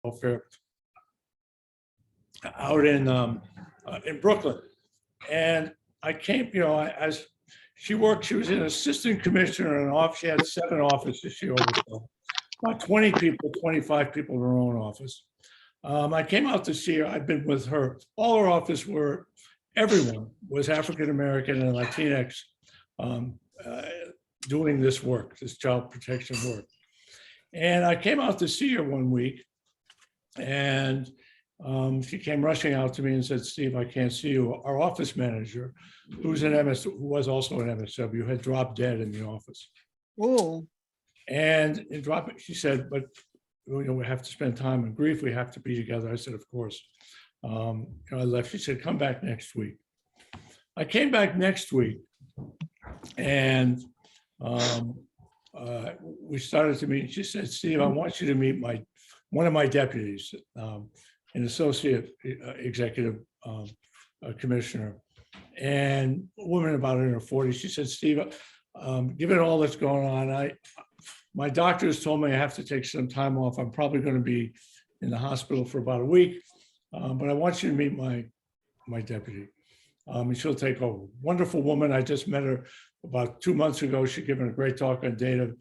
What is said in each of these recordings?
welfare out in Brooklyn. And I came, as she worked, she was an assistant commissioner in an office. She had 7 offices she oversaw, about 20 people, 25 people in her own office. I came out to see her. I've been with her. All her office were, everyone was African-American and Latinx doing this work, this child protection work. And I came out to see her one week, and she came rushing out to me and said, "Steve, I can't see you." Our office manager, who was also an MSW, had dropped dead in the office. Oh, And she said, "But we have to spend time in grief. We have to be together." I said, "Of course." I left. She said, "Come back next week." I came back next week, and we started to meet. She said, "Steve, I want you to meet one of my deputies, an associate executive commissioner, and a woman about in her 40s. She said, "Steve, given all that's going on, my doctors told me I have to take some time off. I'm probably going to be in the hospital for about a week, but I want you to meet my deputy, and she'll take over." Wonderful woman. I just met her about 2 months ago. She'd given a great talk on data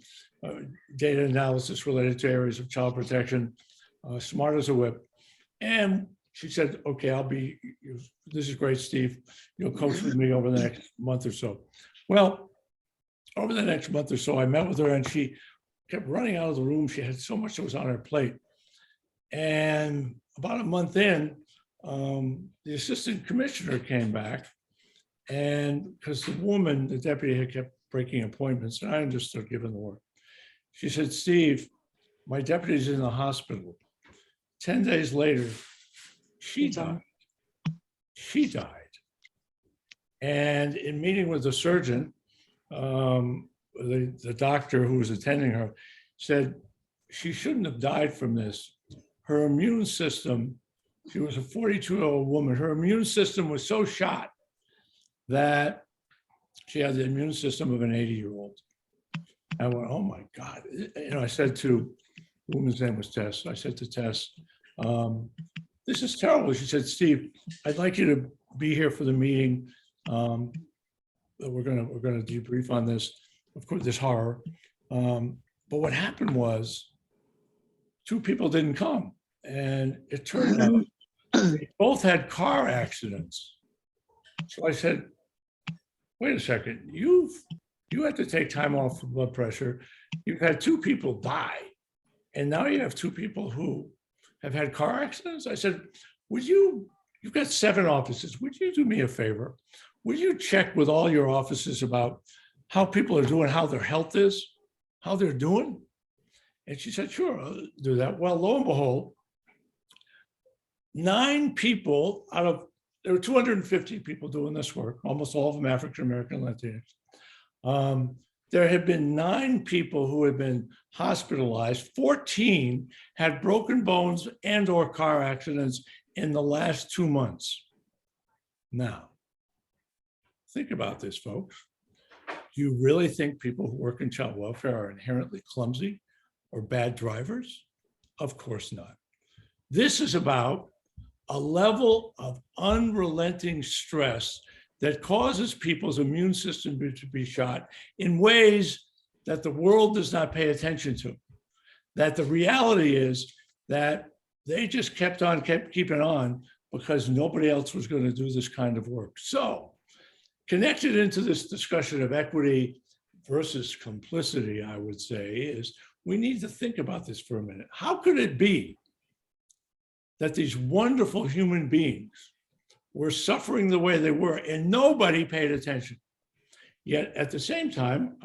analysis related to areas of child protection, smart as a whip. And she said, "Okay, this is great, Steve. You'll coach with me over the next month or so." Well, over the next month or so, I met with her, and she kept running out of the room. She had so much that was on her plate. And about a month in, the assistant commissioner came back, and because the deputy had kept breaking appointments, and I understood given the work. She said, "Steve, my deputy's in the hospital." 10 days later, she died. She died. And in meeting with the surgeon, the doctor who was attending her said she shouldn't have died from this. Her immune system, she was a 42-year-old woman, her immune system was so shot that she had the immune system of an 80-year-old. I went, "Oh my God." I said to, the woman's name was Tess. I said to Tess, "This is terrible." She said, "Steve, I'd like you to be here for the meeting. We're gonna debrief on this, of course, this horror." But what happened was 2 people didn't come, and it turned out they both had car accidents. So I said, "Wait a second, you had to take time off for blood pressure. You've had 2 people die, and now you have 2 people who have had car accidents?" I said, "You've got 7 offices. Would you do me a favor? Would you check with all your offices about how people are doing, how their health is, how they're doing?" And she said, "Sure, I'll do that." Well, lo and behold, 9 people there were 250 people doing this work, almost all of them African-American Latinx. There had been 9 people who had been hospitalized. 14 had broken bones and or car accidents in the last 2 months. Now, think about this, folks. Do you really think people who work in child welfare are inherently clumsy or bad drivers? Of course not. This is about a level of unrelenting stress that causes people's immune system to be shot in ways that the world does not pay attention to. That the reality is that they just kept keeping on because nobody else was going to do this kind of work. So, connected into this discussion of equity versus complicity, I would say, is we need to think about this for a minute. How could it be that these wonderful human beings were suffering the way they were and nobody paid attention? Yet at the same time,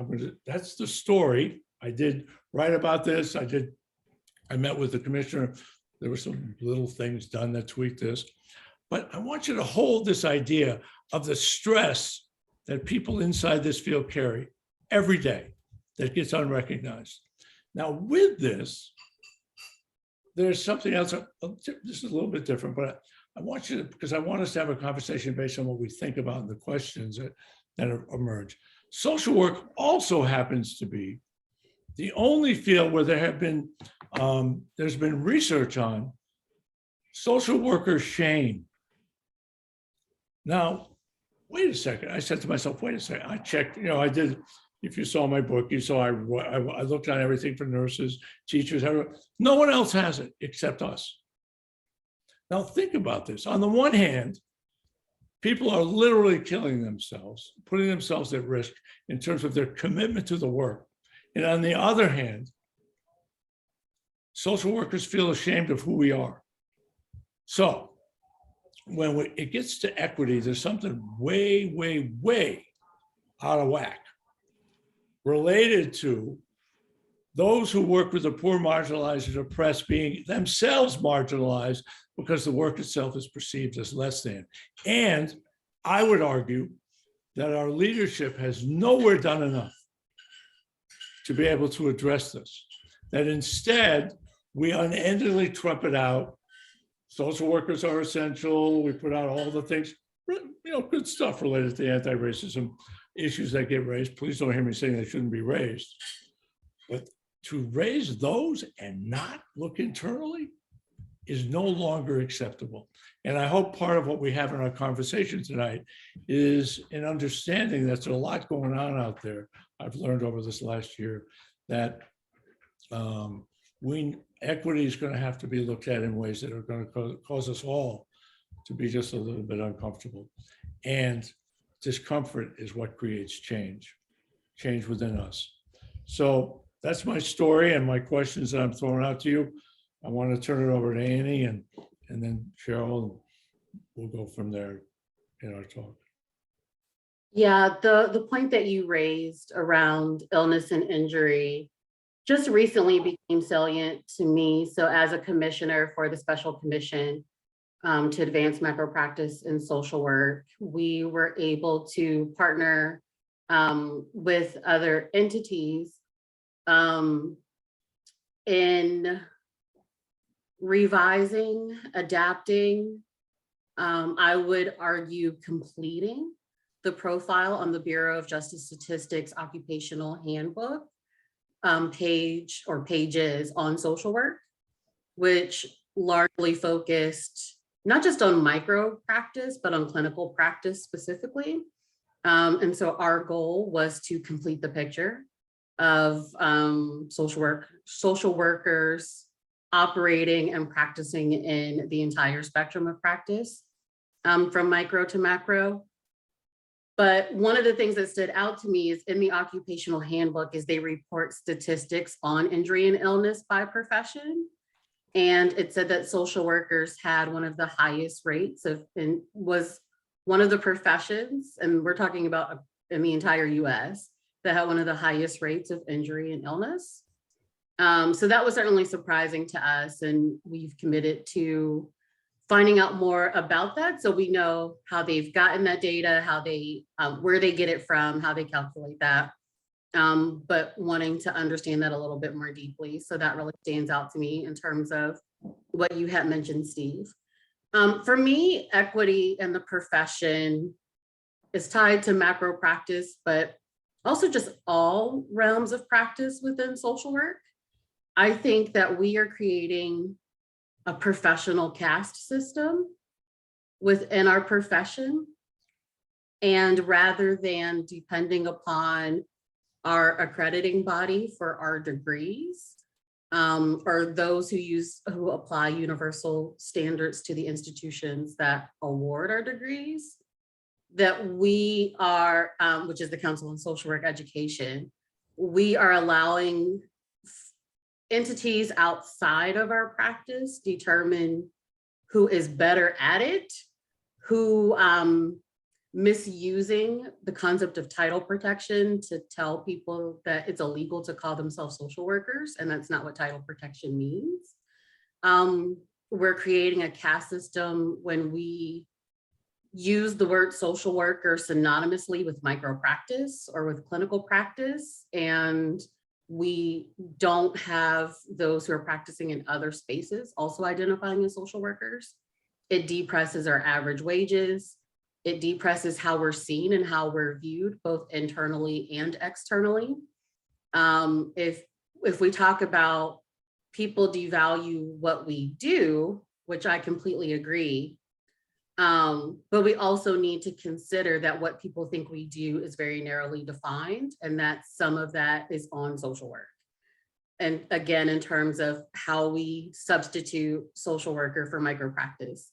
that's the story. I did write about this. I met with the commissioner. There were some little things done that tweaked this. But I want you to hold this idea of the stress that people inside this field carry every day that gets unrecognized. Now, with this, there's something else. This is a little bit different, but I want you to, because I want us to have a conversation based on what we think about and the questions that emerge. Social work also happens to be The only field where there have been, there's been research on social worker shame. Now, wait a second. I said to myself, wait a second. I checked, I did, if you saw my book, you saw I looked on everything for nurses, teachers, everyone. No one else has it except us. Now think about this. On the one hand, people are literally killing themselves, putting themselves at risk in terms of their commitment to the work. And on the other hand, social workers feel ashamed of who we are. So when it gets to equity, there's something way, way, way out of whack related to those who work with the poor, marginalized, and oppressed being themselves marginalized because the work itself is perceived as less than. And I would argue that our leadership has nowhere done enough to be able to address this. That instead, we unendingly trumpet out, social workers are essential, we put out all the things, good stuff related to anti-racism issues that get raised. Please don't hear me saying they shouldn't be raised. But to raise those and not look internally is no longer acceptable. And I hope part of what we have in our conversation tonight is an understanding that there's a lot going on out there. I've learned over this last year that equity is going to have to be looked at in ways that are going to cause us all to be just a little bit uncomfortable. And discomfort is what creates change within us. So that's my story and my questions that I'm throwing out to you. I want to turn it over to Annie and then Cheryl. We'll go from there in our talk. Yeah, the point that you raised around illness and injury just recently became salient to me. So as a commissioner for the Special Commission to advance macro practice in social work, we were able to partner with other entities in revising, adapting, I would argue completing the profile on the Bureau of Justice Statistics Occupational Handbook page or pages on social work, which largely focused not just on micro practice, but on clinical practice specifically. And so our goal was to complete the picture of social workers operating and practicing in the entire spectrum of practice, from micro to macro. But one of the things that stood out to me is in the occupational handbook is they report statistics on injury and illness by profession. And it said that social workers had one of the highest rates and was one of the professions, and we're talking about in the entire US, that had one of the highest rates of injury and illness. So that was certainly surprising to us, and we've committed to finding out more about that so we know how they've gotten that data, how they, where they get it from, how they calculate that, but wanting to understand that a little bit more deeply. So that really stands out to me in terms of what you had mentioned, Steve. For me, equity in the profession is tied to macro practice, but also just all realms of practice within social work. I think that we are creating a professional caste system within our profession. And rather than depending upon our accrediting body for our degrees, or those who apply universal standards to the institutions that award our degrees, that we are, which is the Council on Social Work Education, we are allowing entities outside of our practice determine who is better at it, who misusing the concept of title protection to tell people that it's illegal to call themselves social workers, and that's not what title protection means. We're creating a caste system when we use the word social worker synonymously with micro practice or with clinical practice, and we don't have those who are practicing in other spaces also identifying as social workers. It depresses our average wages. It depresses how we're seen and how we're viewed, both internally and externally. If if we talk about people devalue what we do, which I completely agree, but we also need to consider that what people think we do is very narrowly defined, and that some of that is on social work. And again, in terms of how we substitute social worker for micro practice,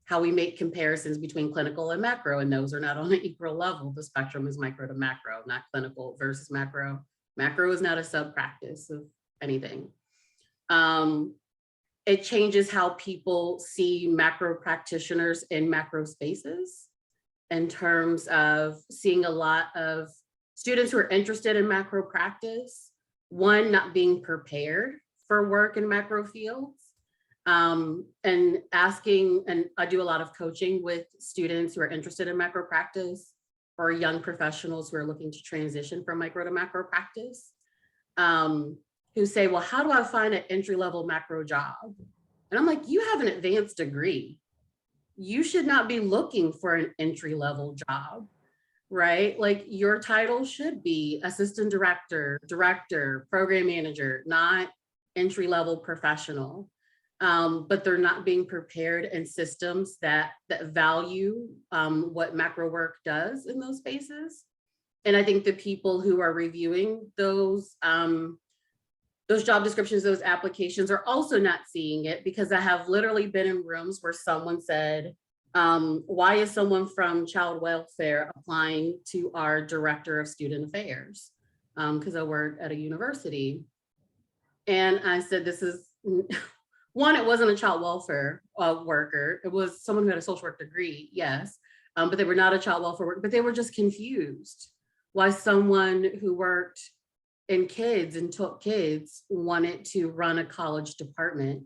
how we make comparisons between clinical and macro, and those are not on an equal level. The spectrum is micro to macro, not clinical versus macro. Macro is not a sub practice of anything. It changes how people see macro practitioners in macro spaces, in terms of seeing a lot of students who are interested in macro practice, one, not being prepared for work in macro fields, and asking, and I do a lot of coaching with students who are interested in macro practice, or young professionals who are looking to transition from micro to macro practice, who say, well, how do I find an entry-level macro job? And I'm like, you have an advanced degree. You should not be looking for an entry-level job, right? Like, your title should be assistant director, director, program manager, not entry-level professional. But they're not being prepared in systems that value what macro work does in those spaces. And I think the people who are reviewing those job descriptions, those applications, are also not seeing it, because I have literally been in rooms where someone said, why is someone from child welfare applying to our director of student affairs? Because I work at a university. And I said, this is, one, it wasn't a child welfare worker. It was someone who had a social work degree, yes, but they were not a child welfare worker, but they were just confused why someone who worked in kids and took kids wanted to run a college department.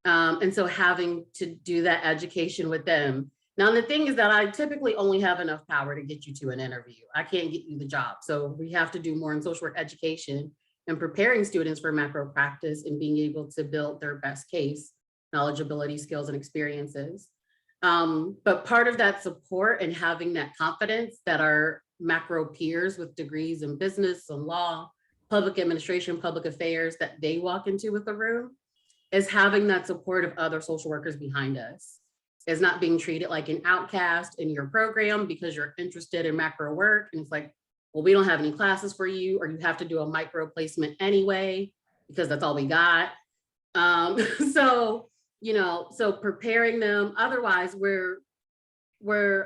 And so having to do that education with them. Now, the thing is that I typically only have enough power to get you to an interview. I can't get you the job. So we have to do more in social work education and preparing students for macro practice and being able to build their best case, knowledgeability, skills, and experiences. But part of that support and having that confidence that our macro peers with degrees in business and law, public administration, public affairs, that they walk into with the room, is having that support of other social workers behind us, is not being treated like an outcast in your program because you're interested in macro work. And it's like, well, we don't have any classes for you, or you have to do a micro placement anyway, because that's all we got. So, so preparing them, otherwise we're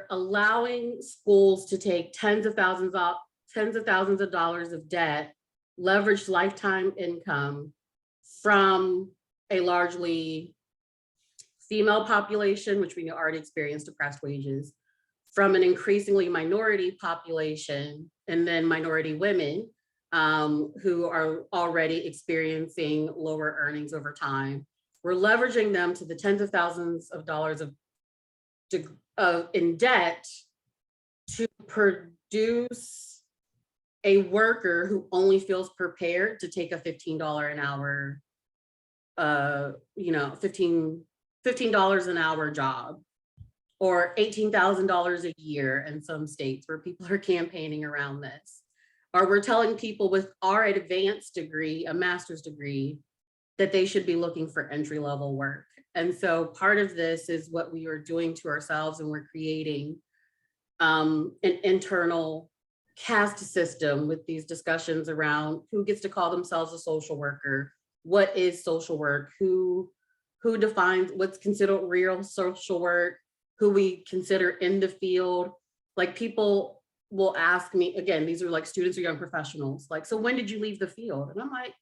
allowing schools to take tens of thousands of dollars of debt, leveraged lifetime income from a largely female population, which we know already experience depressed wages, from an increasingly minority population, and then minority women who are already experiencing lower earnings over time. We're leveraging them to the tens of thousands of dollars in debt to produce a worker who only feels prepared to take a $15 an hour, $15 an hour job, or $18,000 a year in some states where people are campaigning around this. Or we're telling people with our advanced degree, a master's degree, that they should be looking for entry-level work. And so part of this is what we are doing to ourselves, and we're creating an internal caste system with these discussions around who gets to call themselves a social worker, what is social work, who defines what's considered real social work, who we consider in the field. Like, people will ask me, again, these are like students or young professionals, like, so when did you leave the field? And I'm like,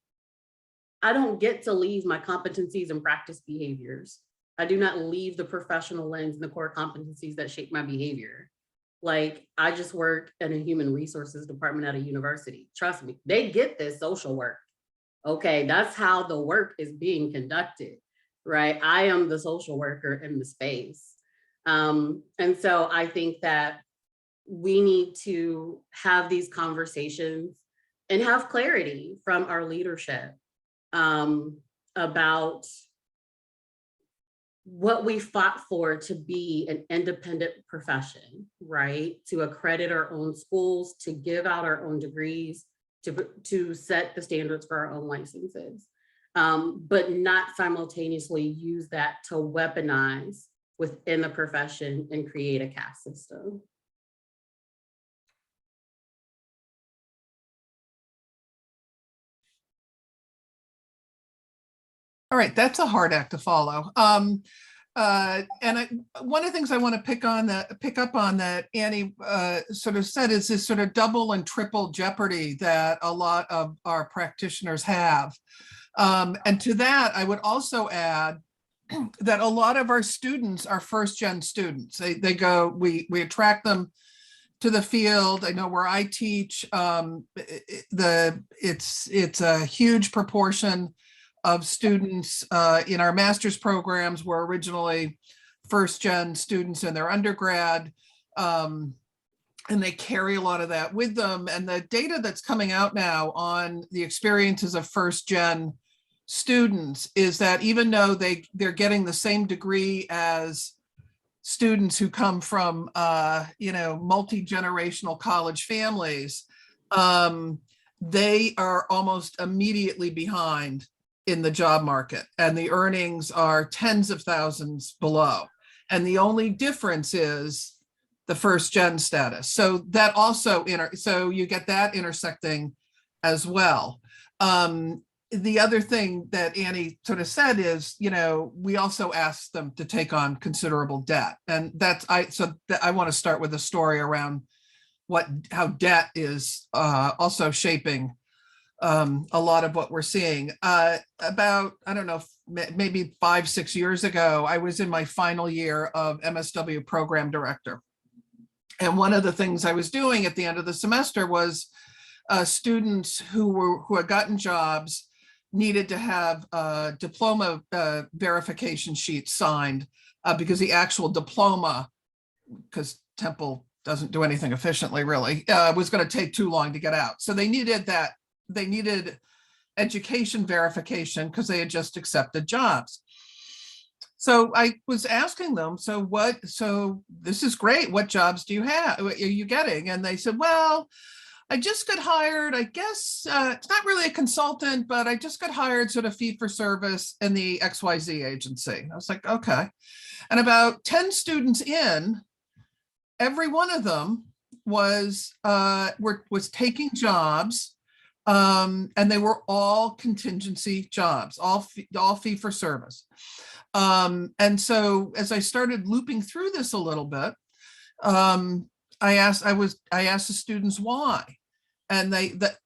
I don't get to leave my competencies and practice behaviors. I do not leave the professional lens and the core competencies that shape my behavior. Like, I just work in a human resources department at a university. Trust me, they get this social work. Okay, that's how the work is being conducted, right? I am the social worker in the space. And so I think that we need to have these conversations and have clarity from our leadership about what we fought for to be an independent profession, right? To accredit our own schools, to give out our own degrees, to set the standards for our own licenses, but not simultaneously use that to weaponize within the profession and create a caste system. All right, that's a hard act to follow. One of the things I want to pick up on that Annie sort of said is this sort of double and triple jeopardy that a lot of our practitioners have. And to that, I would also add that a lot of our students are first-gen students. They go, we attract them to the field. I know where I teach, it's a huge proportion of students in our master's programs were originally first-gen students in their undergrad, and they carry a lot of that with them. And the data that's coming out now on the experiences of first-gen students is that even though they're getting the same degree as students who come from multi-generational college families, they are almost immediately behind in the job market, and the earnings are tens of thousands below. And the only difference is the first gen status. So that also, so you get that intersecting as well. The other thing that Annie sort of said is, we also asked them to take on considerable debt. And I want to start with a story around how debt is also shaping a lot of what we're seeing. About, I don't know, maybe 5-6 years ago, I was in my final year of MSW program director. And one of the things I was doing at the end of the semester was students who had gotten jobs needed to have diploma verification sheets signed because the actual diploma, because Temple doesn't do anything efficiently really, was going to take too long to get out. So they needed that. They needed education verification because they had just accepted jobs. So I was asking them, so this is great. What jobs do you have? Are you getting? And they said, well, I just got hired. I guess it's not really a consultant, but I just got hired sort of fee for service in the XYZ agency. I was like, okay. And about 10 students in, every one of them was taking jobs. And they were all contingency jobs, all fee for service. And so as I started looping through this a little bit, I asked the students why, and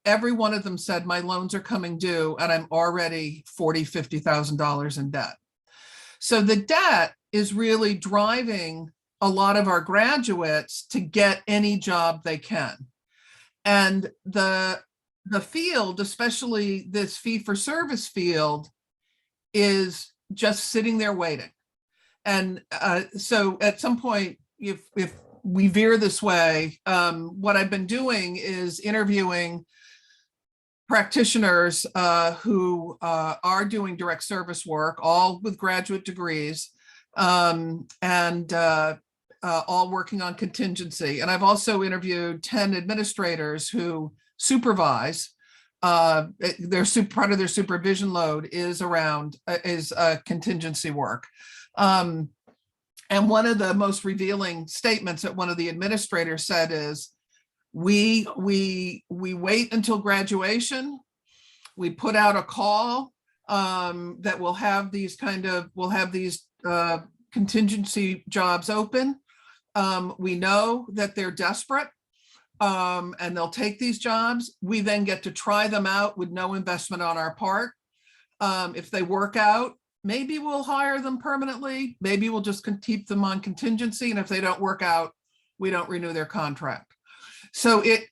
every one of them said, my loans are coming due and I'm already $40,000, $50,000 in debt. So the debt is really driving a lot of our graduates to get any job they can. And the field, especially this fee for service field, is just sitting there waiting. And so at some point, if we veer this way, what I've been doing is interviewing practitioners who are doing direct service work, all with graduate degrees, and all working on contingency. And I've also interviewed 10 administrators who supervise. Part of their supervision load is around contingency work. And one of the most revealing statements that one of the administrators said is, we wait until graduation, we put out a call that we'll have these contingency jobs open. We know that they're desperate. And they'll take these jobs. We then get to try them out with no investment on our part. If they work out, maybe we'll hire them permanently. Maybe we'll just keep them on contingency. And if they don't work out, we don't renew their contract. So it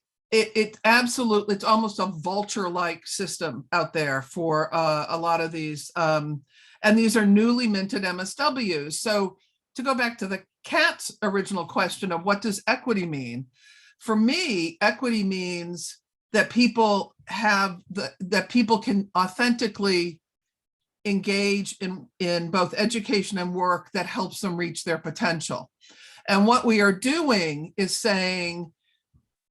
absolutely, it's almost a vulture-like system out there for a lot of these. And these are newly minted MSWs. So to go back to the Kat's original question of what does equity mean? For me, equity means that people can authentically engage in both education and work that helps them reach their potential. And what we are doing is saying,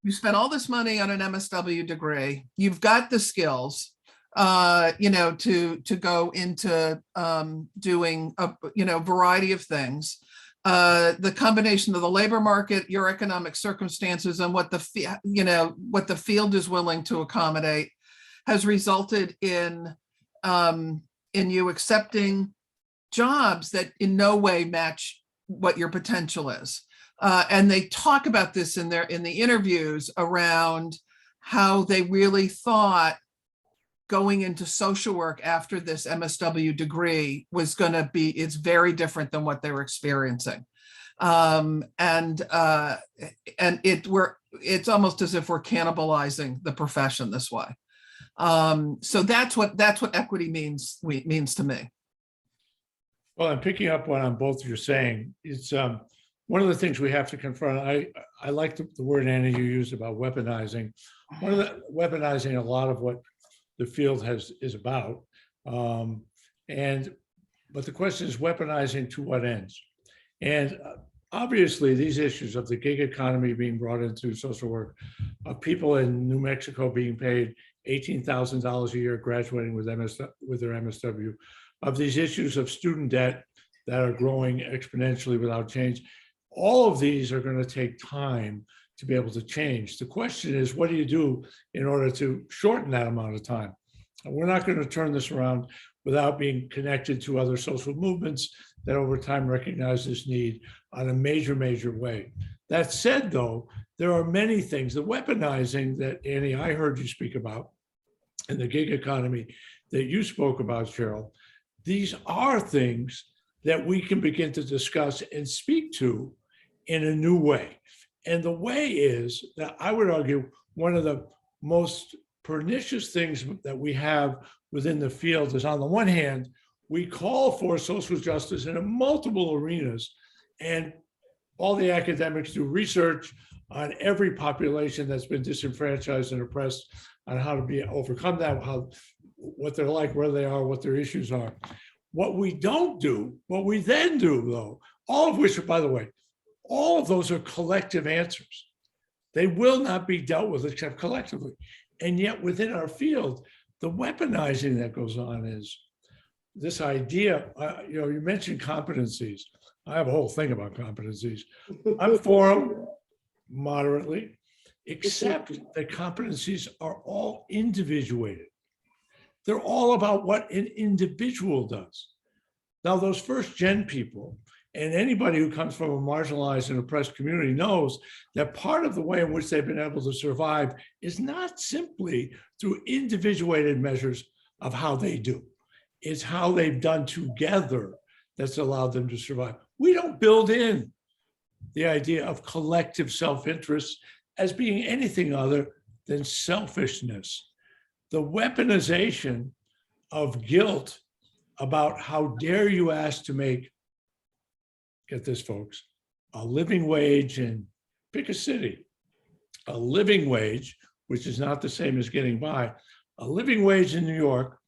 You spent all this money on an MSW degree. You've got the skills, to go into doing a variety of things. The combination of the labor market, your economic circumstances, and what the field is willing to accommodate has resulted in you accepting jobs that in no way match what your potential is. And they talk about this in the interviews around how they really thought going into social work after this MSW degree was going to be, it's very different than what they were experiencing. It's almost as if we're cannibalizing the profession this way. So that's what equity means to me. Well, I'm picking up on both of you saying. It's one of the things we have to confront. I like the word, Annie, you used about weaponizing. One of the weaponizing a lot of what the field is about. But the question is weaponizing to what ends? And obviously these issues of the gig economy being brought into social work, of people in New Mexico being paid $18,000 a year graduating with their MSW, of these issues of student debt that are growing exponentially without change. All of these are going to take time to be able to change. The question is, what do you do in order to shorten that amount of time? And we're not going to turn this around without being connected to other social movements that over time recognize this need on a major, major way. That said, though, there are many things, the weaponizing that, Annie, I heard you speak about, and the gig economy that you spoke about, Cheryl, these are things that we can begin to discuss and speak to in a new way. And the way is that I would argue one of the most pernicious things that we have within the field is, on the one hand, we call for social justice in multiple arenas, and all the academics do research on every population that's been disenfranchised and oppressed, on how to overcome that, what they're like, where they are, what their issues are. What we don't do, what we then do, though, all of which, by the way, all of those are collective answers. They will not be dealt with except collectively. And yet within our field, the weaponizing that goes on is this idea, you mentioned competencies. I have a whole thing about competencies. I'm for them moderately, except that competencies are all individuated. They're all about what an individual does. Now, those first gen people, and anybody who comes from a marginalized and oppressed community knows that part of the way in which they've been able to survive is not simply through individuated measures of how they do. It's how they've done together that's allowed them to survive. We don't build in the idea of collective self-interest as being anything other than selfishness. The weaponization of guilt about how dare you ask to make, get this, folks, a living wage in, pick a city, a living wage, which is not the same as getting by. A living wage in New York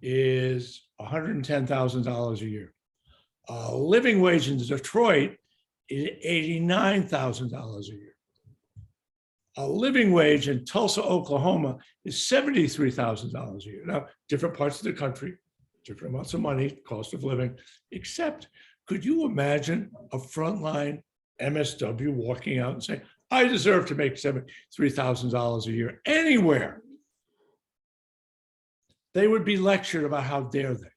is $110,000 a year. A living wage in Detroit is $89,000 a year. A living wage in Tulsa, Oklahoma is $73,000 a year. Now, different parts of the country, different amounts of money, cost of living, except could you imagine a frontline MSW walking out and saying, I deserve to make $73,000 a year anywhere? They would be lectured about how dare they.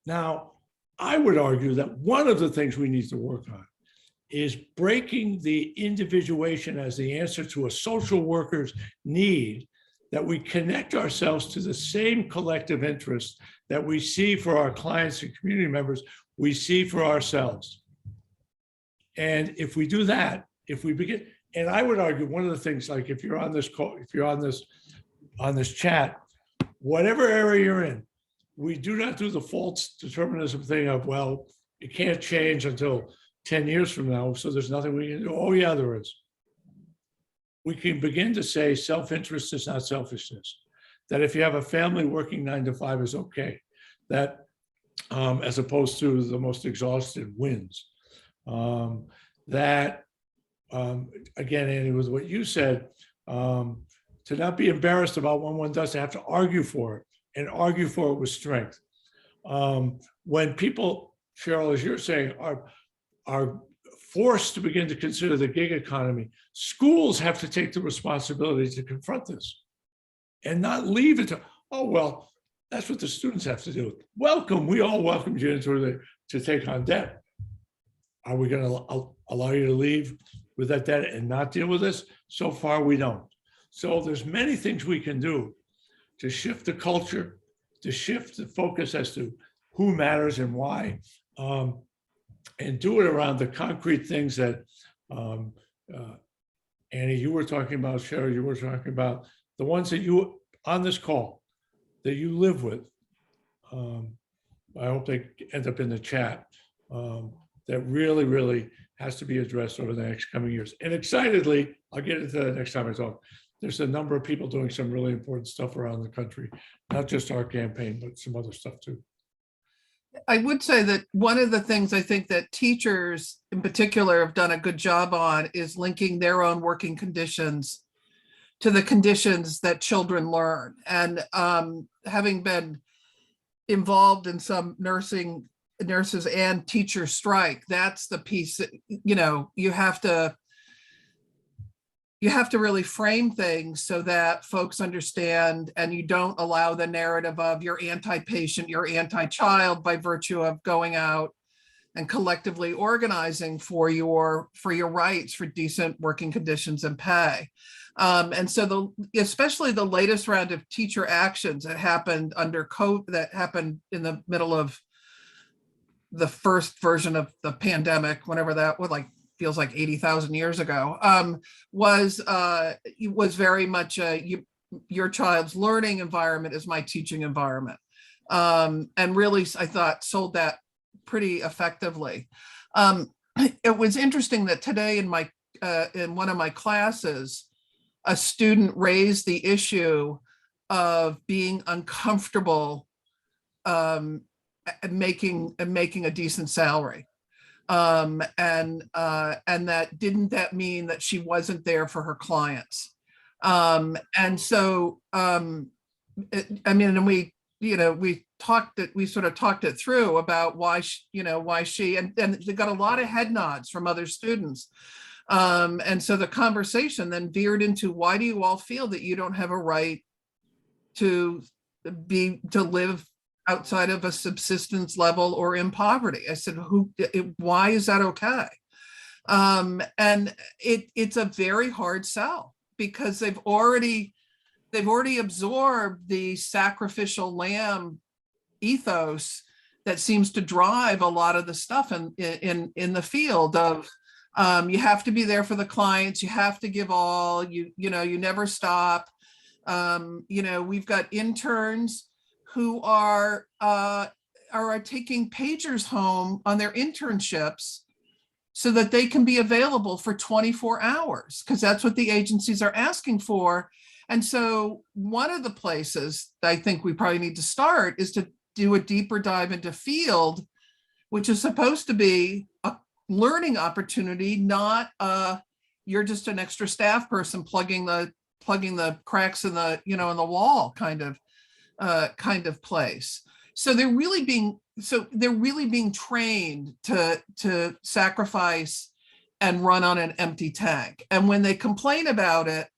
Now, I would argue that one of the things we need to work on is breaking the individuation as the answer to a social worker's need, that we connect ourselves to the same collective interests that we see for our clients and community members, we see for ourselves. And if we do that, if we begin, and I would argue one of the things, like if you're on this call, if you're on this chat, whatever area you're in, we do not do the false determinism thing of, well, it can't change until 10 years from now, so there's nothing we can do. Oh yeah, there is. We can begin to say self-interest is not selfishness. That if you have a family, working 9 to 5 is okay. That as opposed to the most exhausted wins. That again, Andy, with what you said, to not be embarrassed about when one does, to have to argue for it and argue for it with strength. When people, Cheryl, as you're saying, are forced to begin to consider the gig economy, schools have to take the responsibility to confront this and not leave it to, oh, well, that's what the students have to do. Welcome, we all welcomed you to take on debt. Are we going to allow you to leave with that debt and not deal with this? So far, we don't. So there's many things we can do to shift the culture, to shift the focus as to who matters and why, and do it around the concrete things that Annie, you were talking about, Cheryl, you were talking about, the ones that you, on this call, that you live with. I hope they end up in the chat. That really, really has to be addressed over the next coming years. And excitedly, I'll get into that next time I talk. There's a number of people doing some really important stuff around the country, not just our campaign, but some other stuff too. I would say that one of the things I think that teachers in particular have done a good job on is linking their own working conditions to the conditions that children learn. And having been involved in some nurses and teacher strike, that's the piece that, you have to really frame things so that folks understand, and you don't allow the narrative of you're anti-patient, you're anti-child by virtue of going out and collectively organizing for your rights for decent working conditions and pay. And so especially the latest round of teacher actions that happened under COVID, that happened in the middle of the first version of the pandemic, whenever that was, like, feels like 80,000 years ago, was very much your child's learning environment is my teaching environment. And really, I thought, sold that pretty effectively. It was interesting that today in one of my classes, a student raised the issue of being uncomfortable making a decent salary. And that didn't that mean that she wasn't there for her clients? And so, we sort of talked it through about why she, and they got a lot of head nods from other students. And so the conversation then veered into, why do you all feel that you don't have a right to live outside of a subsistence level or in poverty? I said, why is that okay? And it's a very hard sell, because they've already absorbed the sacrificial lamb ethos that seems to drive a lot of the stuff in the field of, you have to be there for the clients, you have to give all, you never stop. We've got interns who are taking pagers home on their internships so that they can be available for 24 hours, because that's what the agencies are asking for. And so one of the places that I think we probably need to start is to do a deeper dive into field, which is supposed to be a learning opportunity, not you're just an extra staff person plugging the cracks in the in the wall kind of place. So they're really being trained to sacrifice and run on an empty tank. And when they complain about it,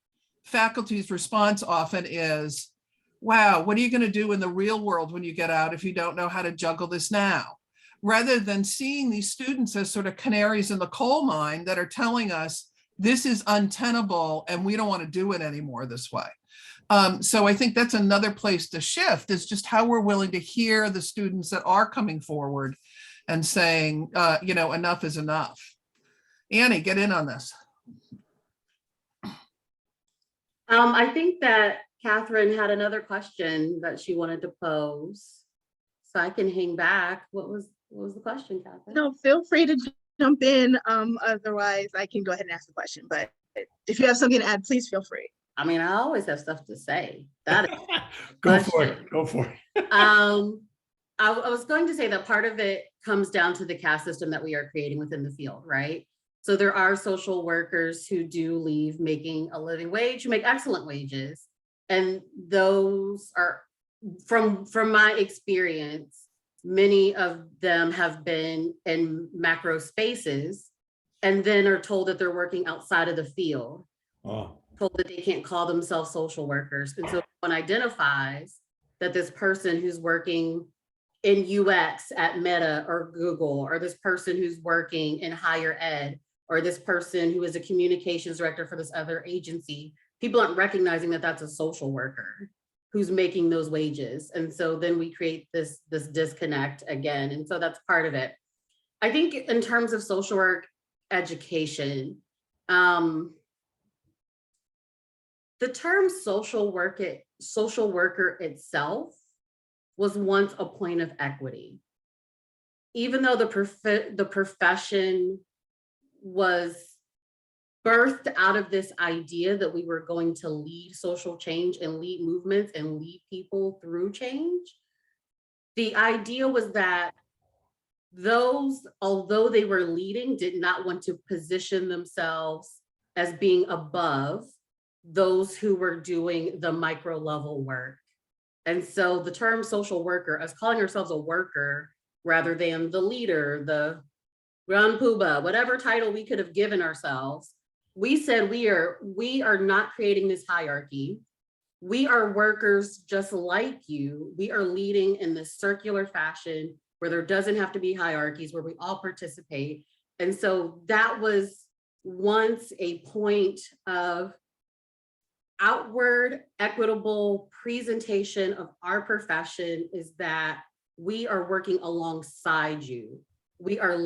faculty's response often is, wow, what are you going to do in the real world when you get out if you don't know how to juggle this now? Rather than seeing these students as sort of canaries in the coal mine that are telling us this is untenable and we don't want to do it anymore this way. So I think that's another place to shift, is just how we're willing to hear the students that are coming forward and saying, enough is enough. Annie, get in on this. I think that Catherine had another question that she wanted to pose, so I can hang back. What was the question, Catherine? No, feel free to jump in. Otherwise, I can go ahead and ask the question. But if you have something to add, please feel free. I mean, I always have stuff to say. That is Go for it. I was going to say that part of it comes down to the caste system that we are creating within the field, right? So there are social workers who do leave making a living wage, who make excellent wages. And those are, from my experience, many of them have been in macro spaces and then are told that they're working outside of the field, Oh, told that they can't call themselves social workers. And so one identifies that this person who's working in UX at Meta or Google, or this person who's working in higher ed, or this person who is a communications director for this other agency, people aren't recognizing that that's a social worker who's making those wages. And so then we create this disconnect again. And so that's part of it. I think in terms of social work education, the term social worker itself was once a point of equity. Even though the profession was birthed out of this idea that we were going to lead social change and lead movements and lead people through change, the idea was that those, although they were leading, did not want to position themselves as being above those who were doing the micro level work. And so the term social worker, us calling ourselves a worker rather than the leader, the Grand Poobah, whatever title we could have given ourselves, we said we are not creating this hierarchy. We are workers just like you. We are leading in this circular fashion where there doesn't have to be hierarchies, where we all participate. And so that was once a point of outward equitable presentation of our profession, is that we are working alongside you. We are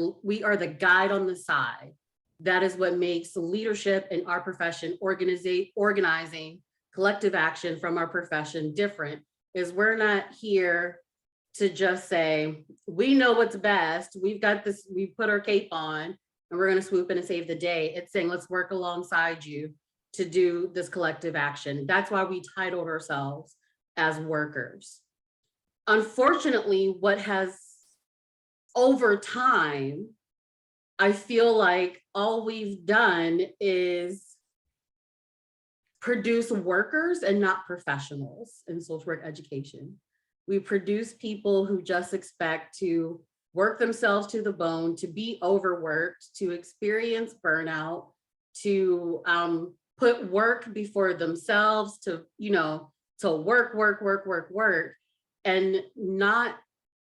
the guide on the side. That is what makes leadership in our profession, organizing, collective action from our profession different, is we're not here to just say, we know what's best. We've got this, we put our cape on and we're going to swoop in and save the day. It's saying, let's work alongside you to do this collective action. That's why we titled ourselves as workers. Unfortunately, what has over time, I feel like all we've done is produce workers and not professionals in social work education. We produce people who just expect to work themselves to the bone, to be overworked, to experience burnout, to put work before themselves, to work, and not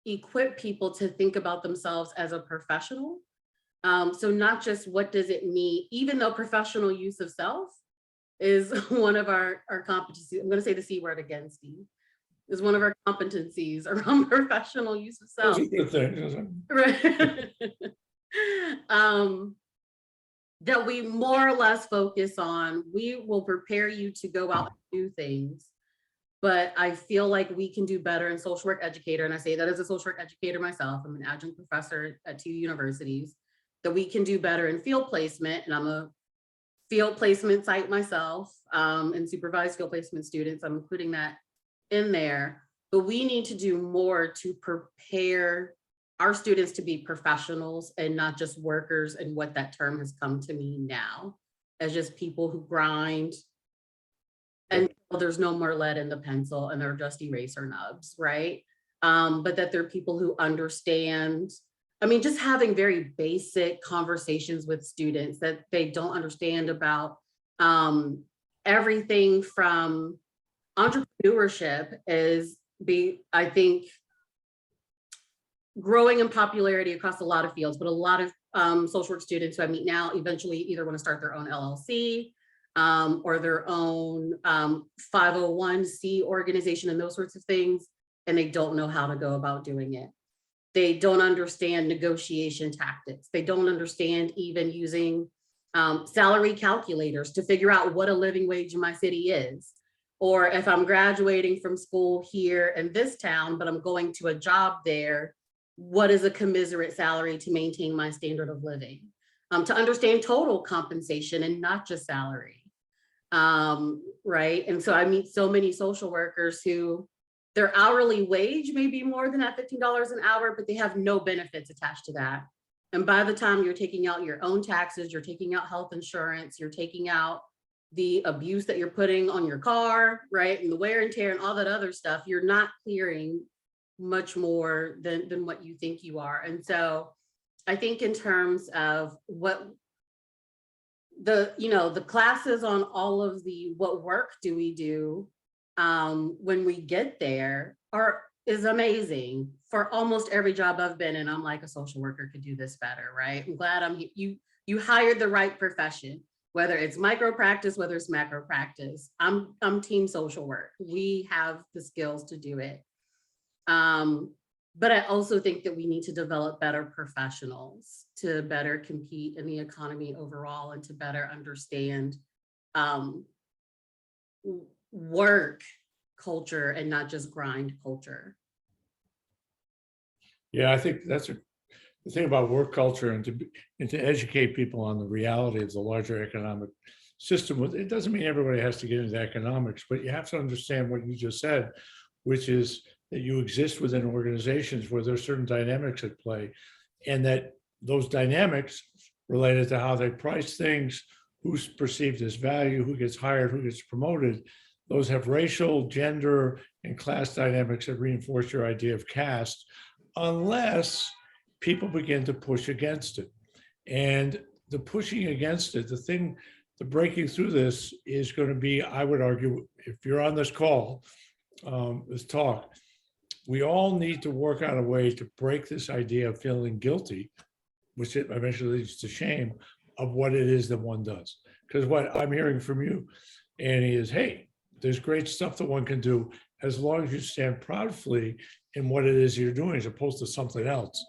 equip people to think about themselves as a professional. So not just what does it mean, even though professional use of self is one of our competencies. I'm going to say the C word again, Steve, is one of our competencies around professional use of self. those are good things, isn't Right. That we more or less focus on. We will prepare you to go out and do things, but I feel like we can do better in social work educator. And I say that as a social work educator myself. I'm an adjunct professor at 2 universities, that we can do better in field placement. And I'm a field placement site myself, and supervised field placement students. I'm including that in there, but we need to do more to prepare our students to be professionals and not just workers, and what that term has come to mean now as just people who grind and there's no more lead in the pencil and they're just eraser nubs, right? But that they're people who understand, I mean, just having very basic conversations with students that they don't understand about everything from entrepreneurship I think, growing in popularity across a lot of fields, but a lot of social work students who I meet now eventually either want to start their own LLC or their own 501c organization and those sorts of things, and they don't know how to go about doing it. They don't understand negotiation tactics. They don't understand even using salary calculators to figure out what a living wage in my city is. Or if I'm graduating from school here in this town, but I'm going to a job there, what is a commiserate salary to maintain my standard of living? To understand total compensation and not just salary, right? And so I meet so many social workers who their hourly wage may be more than that $15 an hour, but they have no benefits attached to that. And by the time you're taking out your own taxes, you're taking out health insurance, you're taking out the abuse that you're putting on your car, right? And the wear and tear and all that other stuff, you're not clearing much more than what you think you are. And so I think in terms of what the classes on all of the what work do we do when we get there is amazing for almost every job I've been in. I'm like, a social worker could do this better, right? I'm glad you hired the right profession, whether it's micro practice, whether it's macro practice. I'm team social work. We have the skills to do it. But I also think that we need to develop better professionals to better compete in the economy overall and to better understand work culture and not just grind culture. Yeah, I think that's the thing about work culture, and to educate people on the reality of the larger economic system. It doesn't mean everybody has to get into economics, but you have to understand what you just said, which is that you exist within organizations where there's certain dynamics at play, and that those dynamics related to how they price things, who's perceived as value, who gets hired, who gets promoted, those have racial, gender, and class dynamics that reinforce your idea of caste, unless people begin to push against it. And the pushing against it, the breaking through this is going to be, I would argue, if you're on this call, this talk, we all need to work out a way to break this idea of feeling guilty, which eventually leads to shame, of what it is that one does. Because what I'm hearing from you, Annie, is, hey, there's great stuff that one can do as long as you stand proudly in what it is you're doing as opposed to something else.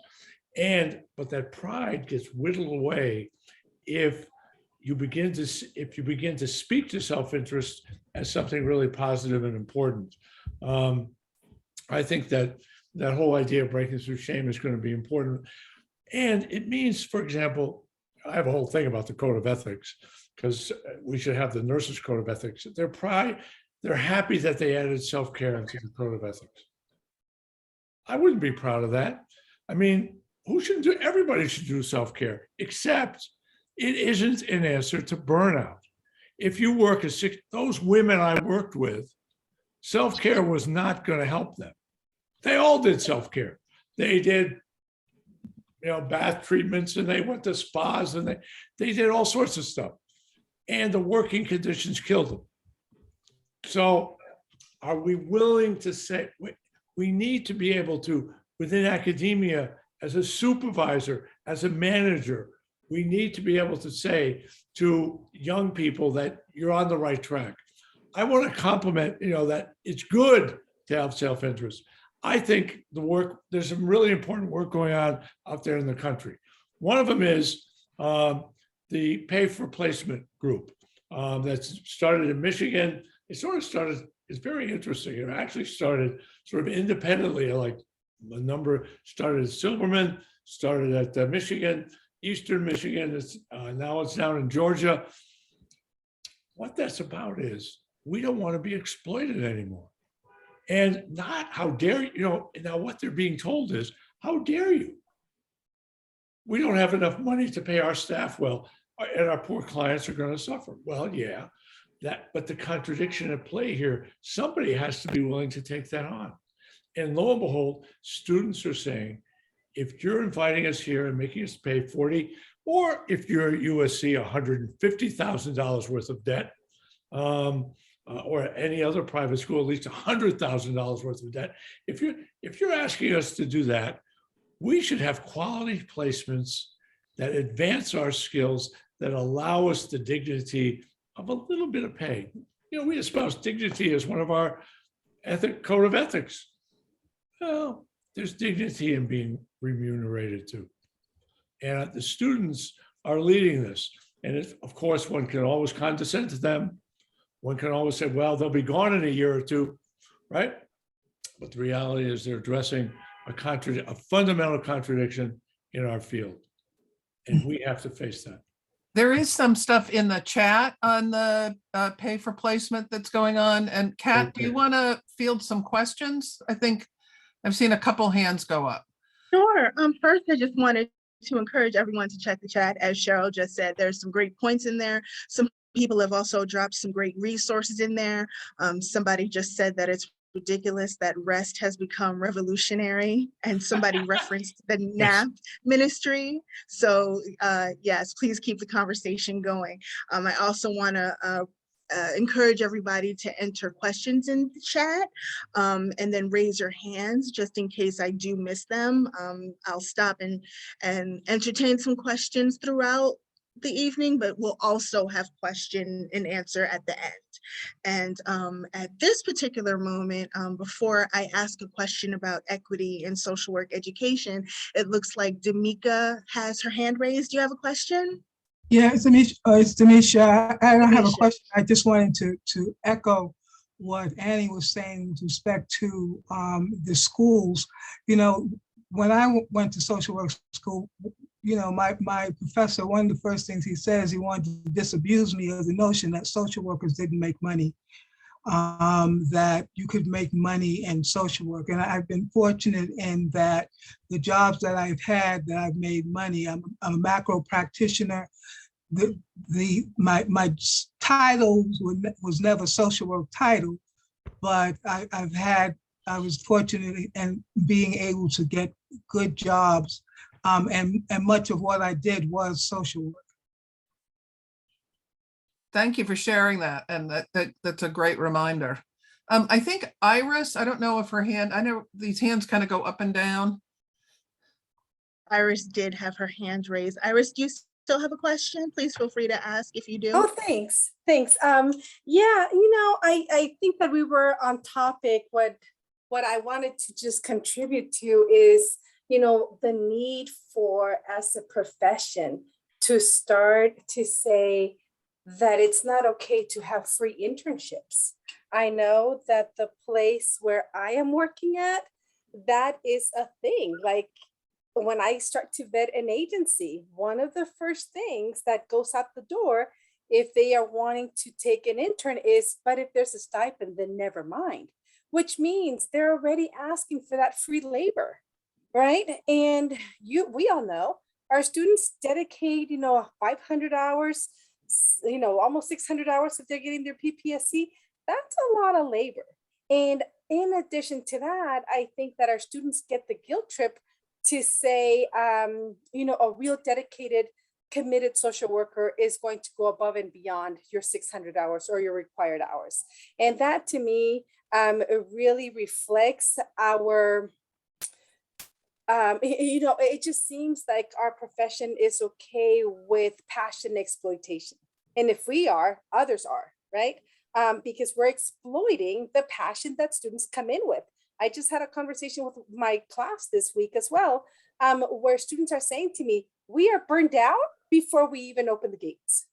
But that pride gets whittled away if you begin to speak to self-interest as something really positive and important. I think that whole idea of breaking through shame is going to be important. And it means, for example, I have a whole thing about the code of ethics, because we should have the nurses' code of ethics. They're happy that they added self-care into the code of ethics. I wouldn't be proud of that. I mean, everybody should do self-care, except it isn't an answer to burnout. If you work those women I worked with, self-care was not going to help them. They all did self-care. They did, bath treatments, and they went to spas, and they did all sorts of stuff. And the working conditions killed them. So are we willing to say, we need to be able to, within academia, as a supervisor, as a manager, we need to be able to say to young people that you're on the right track. I want to compliment, that it's good to have self-interest. I think there's some really important work going on out there in the country. One of them is the pay for placement group that's started in Michigan. It's very interesting. It actually started sort of independently, like a number started at Silverman, started at Michigan, Eastern Michigan. Now it's down in Georgia. What that's about is we don't want to be exploited anymore. And not how dare you, now what they're being told is, how dare you? We don't have enough money to pay our staff well, and our poor clients are going to suffer. Well, yeah, but the contradiction at play here, somebody has to be willing to take that on. And lo and behold, students are saying, if you're inviting us here and making us pay 40, or if you're at USC, $150,000 worth of debt, or any other private school, at least $100,000 worth of debt. If you're asking us to do that, we should have quality placements that advance our skills, that allow us the dignity of a little bit of pay. We espouse dignity as one of our code of ethics. Well, there's dignity in being remunerated too. And the students are leading this. And of course, one can always condescend to them. One can always say, well, they'll be gone in a year or two, right? But the reality is they're addressing a fundamental contradiction in our field. And we have to face that. There is some stuff in the chat on the pay for placement that's going on. And Kat, do you want to field some questions? I think I've seen a couple hands go up. Sure. First, I just wanted to encourage everyone to check the chat. As Cheryl just said, there's some great points in there. Some people have also dropped some great resources in there. Somebody just said that it's ridiculous that rest has become revolutionary, and somebody referenced the nap ministry. So yes, please keep the conversation going. I also want to encourage everybody to enter questions in the chat, and then raise your hands just in case I do miss them. I'll stop and entertain some questions throughout the evening, but we'll also have question and answer at the end. And at this particular moment, before I ask a question about equity in social work education, it looks like Damika has her hand raised. Do you have a question? Yeah, it's Demisha. I don't have a Demisha. question. I just wanted to echo what Annie was saying with respect to the schools. You know, when I went to social work school, you know, my professor, one of the first things he says, he wanted to disabuse me of the notion that social workers didn't make money, that you could make money in social work. And I've been fortunate in that the jobs that I've had, that I've made money. I'm a macro practitioner. My title was never social work title, but I was fortunate in being able to get good jobs, and much of what I did was social work. Thank you for sharing that. And that's a great reminder. I think Iris, I don't know if her hand, I know these hands kind of go up and down. Iris did have her hand raised. Iris, do you still have a question? Please feel free to ask if you do. Oh, thanks. Yeah, you know, I think that we were on topic. What I wanted to just contribute to is, you know, the need for, as a profession, to start to say that it's not okay to have free internships. I know that the place where I am working at, that is a thing. Like, when I start to vet an agency, one of the first things that goes out the door, if they are wanting to take an intern, is, but if there's a stipend, then never mind, which means they're already asking for that free labor, right? And we all know our students dedicate, you know, 500 hours, you know, almost 600 hours if they're getting their PPSC. That's a lot of labor. And in addition to that, I think that our students get the guilt trip to say, you know, a real dedicated, committed social worker is going to go above and beyond your 600 hours or your required hours. And that, to me, it really reflects our, you know, it just seems like our profession is okay with passion exploitation. And if we are, others are, right? Because we're exploiting the passion that students come in with. I just had a conversation with my class this week as well, where students are saying to me, we are burned out before we even open the gates,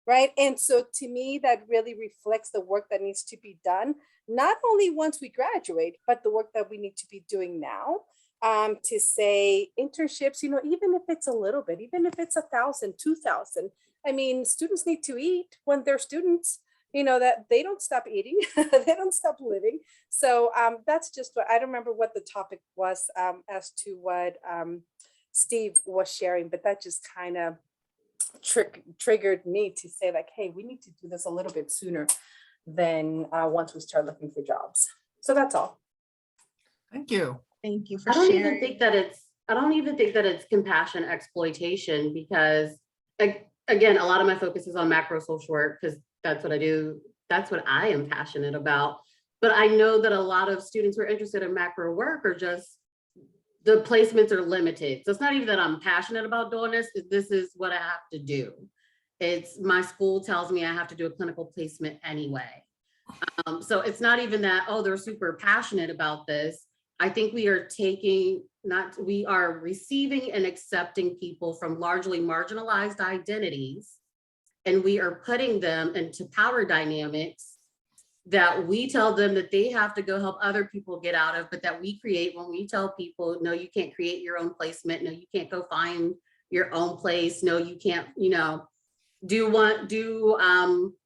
right? And so to me, that really reflects the work that needs to be done, not only once we graduate, but the work that we need to be doing now, to say internships, you know, even if it's a little bit, even if it's 1,000, 2,000, I mean, students need to eat when they're students. You know, that they don't stop eating, they don't stop living. So that's just what, I don't remember what the topic was as to what Steve was sharing, but that just kind of triggered me to say, like, hey, we need to do this a little bit sooner than once we start looking for jobs. So that's all. Thank you. Thank you for I don't sharing. even think that it's compassion exploitation, because again, a lot of my focus is on macro social work because that's what I do. That's what I am passionate about. But I know that a lot of students who are interested in macro work are just, the placements are limited. So it's not even that I'm passionate about doing this. This is what I have to do. It's my school tells me I have to do a clinical placement anyway. So it's not even that, oh, they're super passionate about this. I think we are receiving and accepting people from largely marginalized identities, and we are putting them into power dynamics that we tell them that they have to go help other people get out of, but that we create when we tell people, no, you can't create your own placement. No, you can't go find your own place. No, you can't, you know, do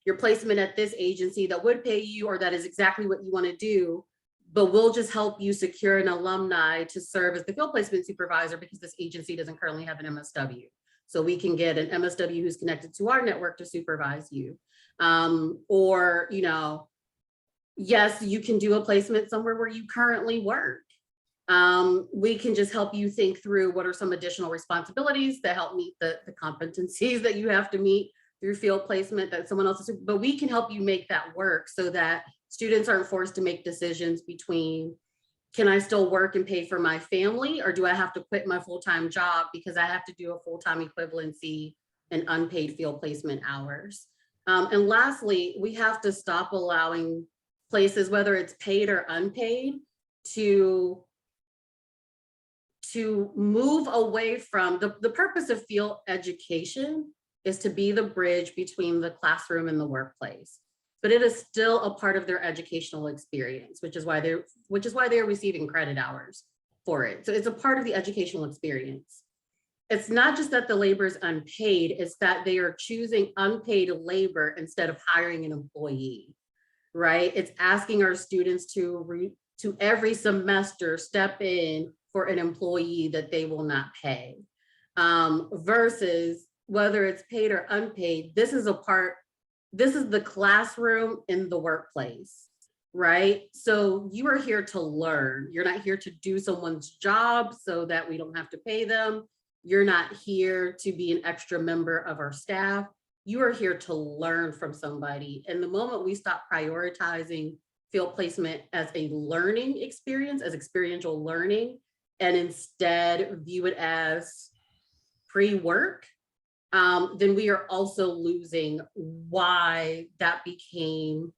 your placement at this agency that would pay you, or that is exactly what you want to do. but we'll just help you secure an alumni to serve as the field placement supervisor because this agency doesn't currently have an MSW. So we can get an MSW who's connected to our network to supervise you. Or, you know, yes, you can do a placement somewhere where you currently work. We can just help you think through what are some additional responsibilities that help meet the competencies that you have to meet through field placement that someone else is, but we can help you make that work so that students aren't forced to make decisions between, can I still work and pay for my family, or do I have to quit my full-time job because I have to do a full-time equivalency and unpaid field placement hours? And lastly, we have to stop allowing places, whether it's paid or unpaid, to move away from the purpose of field education is to be the bridge between the classroom and the workplace. But it is still a part of their educational experience, which is why they're receiving credit hours for it. So it's a part of the educational experience. It's not just that the labor is unpaid, it's that they are choosing unpaid labor instead of hiring an employee, right? It's asking our students to every semester step in for an employee that they will not pay. Versus whether it's paid or unpaid, this is the classroom in the workplace, right? So you are here to learn. You're not here to do someone's job so that we don't have to pay them. You're not here to be an extra member of our staff. You are here to learn from somebody. And the moment we stop prioritizing field placement as a learning experience, as experiential learning, and instead view it as pre-work, then we are also losing why that became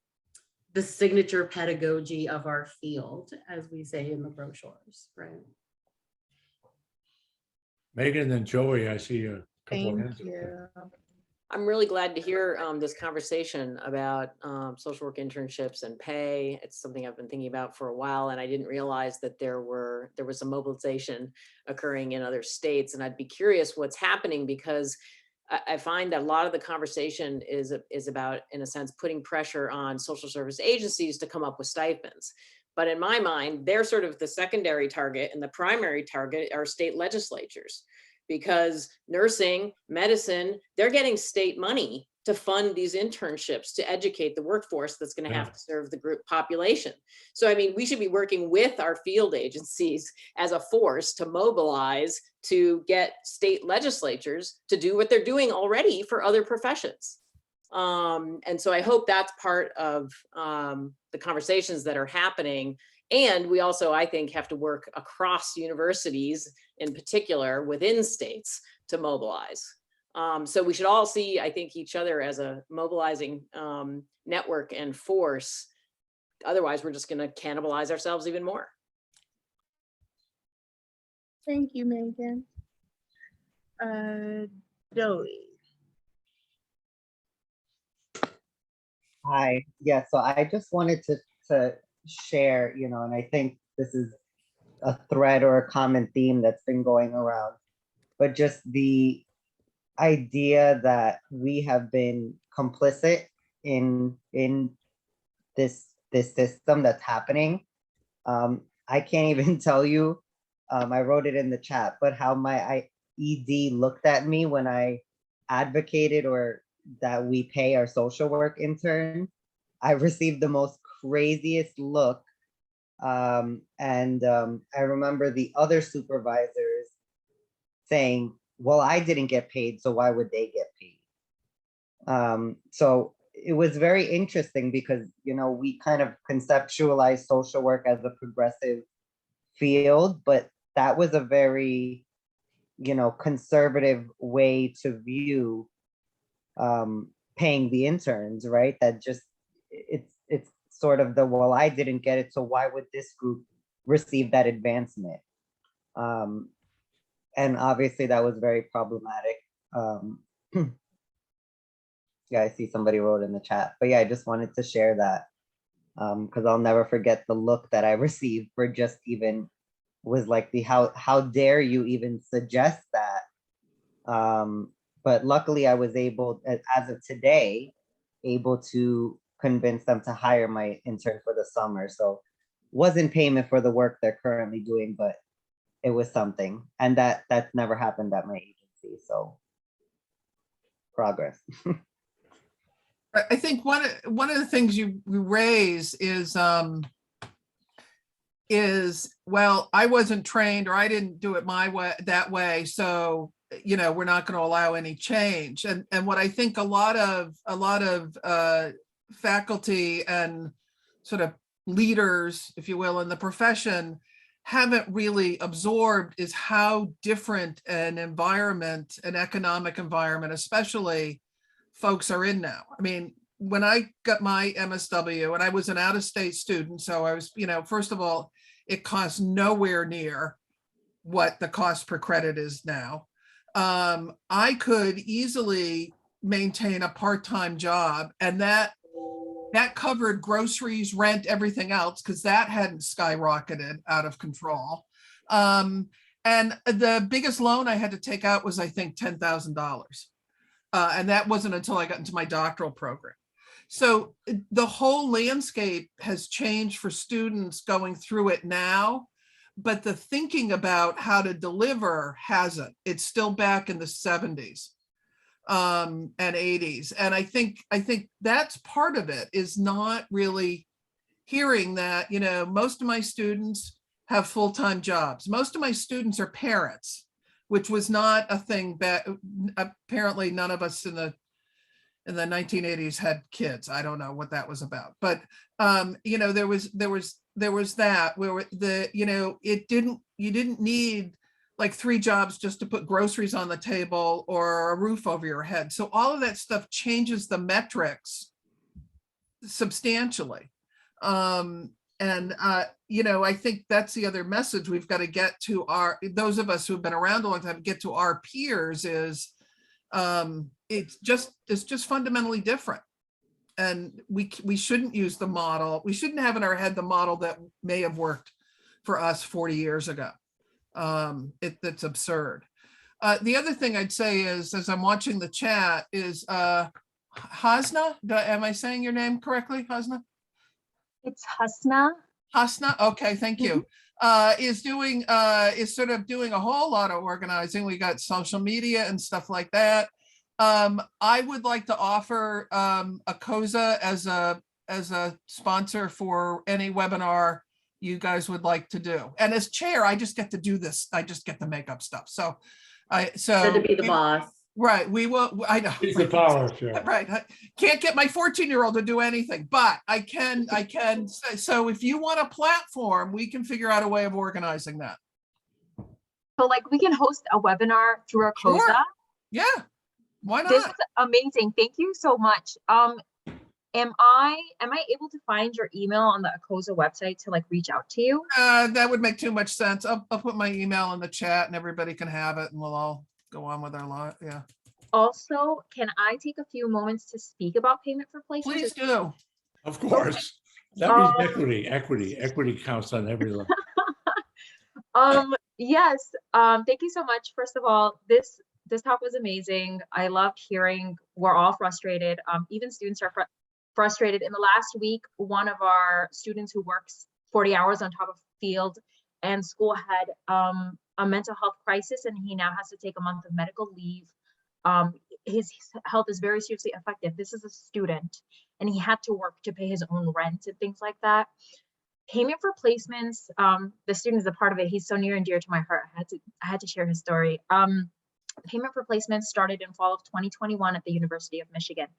the signature pedagogy of our field, as we say in the brochures, right? Megan and Joey, I see a couple of Thank hands. you. I'm really glad to hear this conversation about social work internships and pay. It's something I've been thinking about for a while, and I didn't realize that there was a mobilization occurring in other states. And I'd be curious what's happening, because I find that a lot of the conversation is about, in a sense, putting pressure on social service agencies to come up with stipends. But in my mind, they're sort of the secondary target, and the primary target are state legislatures. Because nursing, medicine, they're getting state money to fund these internships to educate the workforce that's going to have to serve the group population. So, I mean, we should be working with our field agencies as a force to mobilize to get state legislatures to do what they're doing already for other professions. And so I hope that's part of the conversations that are happening. And we also, I think, have to work across universities, in particular within states, to mobilize. So we should all see, I think, each other as a mobilizing network and force. Otherwise, we're just going to cannibalize ourselves even more. Thank you, Megan. Joey. Hi. Yeah, so I just wanted to share, and I think this is a thread or a common theme that's been going around, but just the idea that we have been complicit in this system that's happening. I can't even tell you, I wrote it in the chat, but how my ED looked at me when I advocated or that we pay our social work intern. I received the most craziest look. I remember the other supervisors saying, well, I didn't get paid, so why would they get paid? So it was very interesting because, we kind of conceptualize social work as a progressive field, but that was a very, conservative way to view paying the interns, right? That just, it's sort of the, well, I didn't get it, so why would this group receive that advancement? And obviously that was very problematic. Yeah, I see somebody wrote in the chat, but yeah, I just wanted to share that because I'll never forget the look that I received for just even was like how dare you even suggest that? But luckily I was able, as of today, able to convince them to hire my intern for the summer. So wasn't payment for the work they're currently doing, but it was something. And that's never happened at my agency. So progress. I think one of the things you raise is, well, I wasn't trained, or I didn't do it my way, that way. So, we're not going to allow any change. And what I think a lot of faculty and sort of leaders, if you will, in the profession haven't really absorbed is how different an environment, an economic environment, especially, folks are in now. I mean, when I got my MSW, and I was an out-of-state student, so I was, first of all, it costs nowhere near what the cost per credit is now. I could easily maintain a part-time job, and that covered groceries, rent, everything else, because that hadn't skyrocketed out of control. And the biggest loan I had to take out was, I think, $10,000. And that wasn't until I got into my doctoral program. So the whole landscape has changed for students going through it now, but the thinking about how to deliver hasn't. It's still back in the 70s and 80s. And I think that's part of it, is not really hearing that, most of my students have full-time jobs. Most of my students are parents, which was not a thing back. Apparently none of us in the 1980s had kids. I don't know what that was about, but there was that where you didn't need like 3 jobs just to put groceries on the table or a roof over your head. So all of that stuff changes the metrics substantially. I think that's the other message we've got to get to those of us who've been around a long time, get to our peers is, it's just fundamentally different. And we shouldn't use the model. We shouldn't have in our head the model that may have worked for us 40 years ago. That's absurd. The other thing I'd say is, as I'm watching the chat, is Hasna. Am I saying your name correctly, Hasna? It's Hasna. Hasna, okay, thank you. Is sort of doing a whole lot of organizing. We got social media and stuff like that. I would like to offer ACOSA as a sponsor for any webinar you guys would like to do. And as chair, I just get to do this. I just get to make up stuff. So Good to be the boss. Right, we will. I know. It's the power, Cheryl. Right, can't get my 14-year-old to do anything, but I can. So if you want a platform, we can figure out a way of organizing that. So like we can host a webinar through ACOSA. Sure. Yeah, why not? This is amazing. Thank you so much. Am I able to find your email on the ACOSA website to like reach out to you? That would make too much sense. I'll put my email in the chat and everybody can have it, and we'll all go on with our life. Yeah. Also, can I take a few moments to speak about payment for placement? Please do. Of course. That means equity counts on every level. Yes. Thank you so much. First of all, this talk was amazing. I loved hearing. We're all frustrated. Even students are frustrated. In the last week, one of our students who works 40 hours on top of field and school had a mental health crisis, and he now has to take a month of medical leave. His health is very seriously affected. This is a student, and he had to work to pay his own rent and things like that. Payment for placements, the student is a part of it. He's so near and dear to my heart. I had to share his story. Payment for placements started in fall of 2021 at the University of Michigan.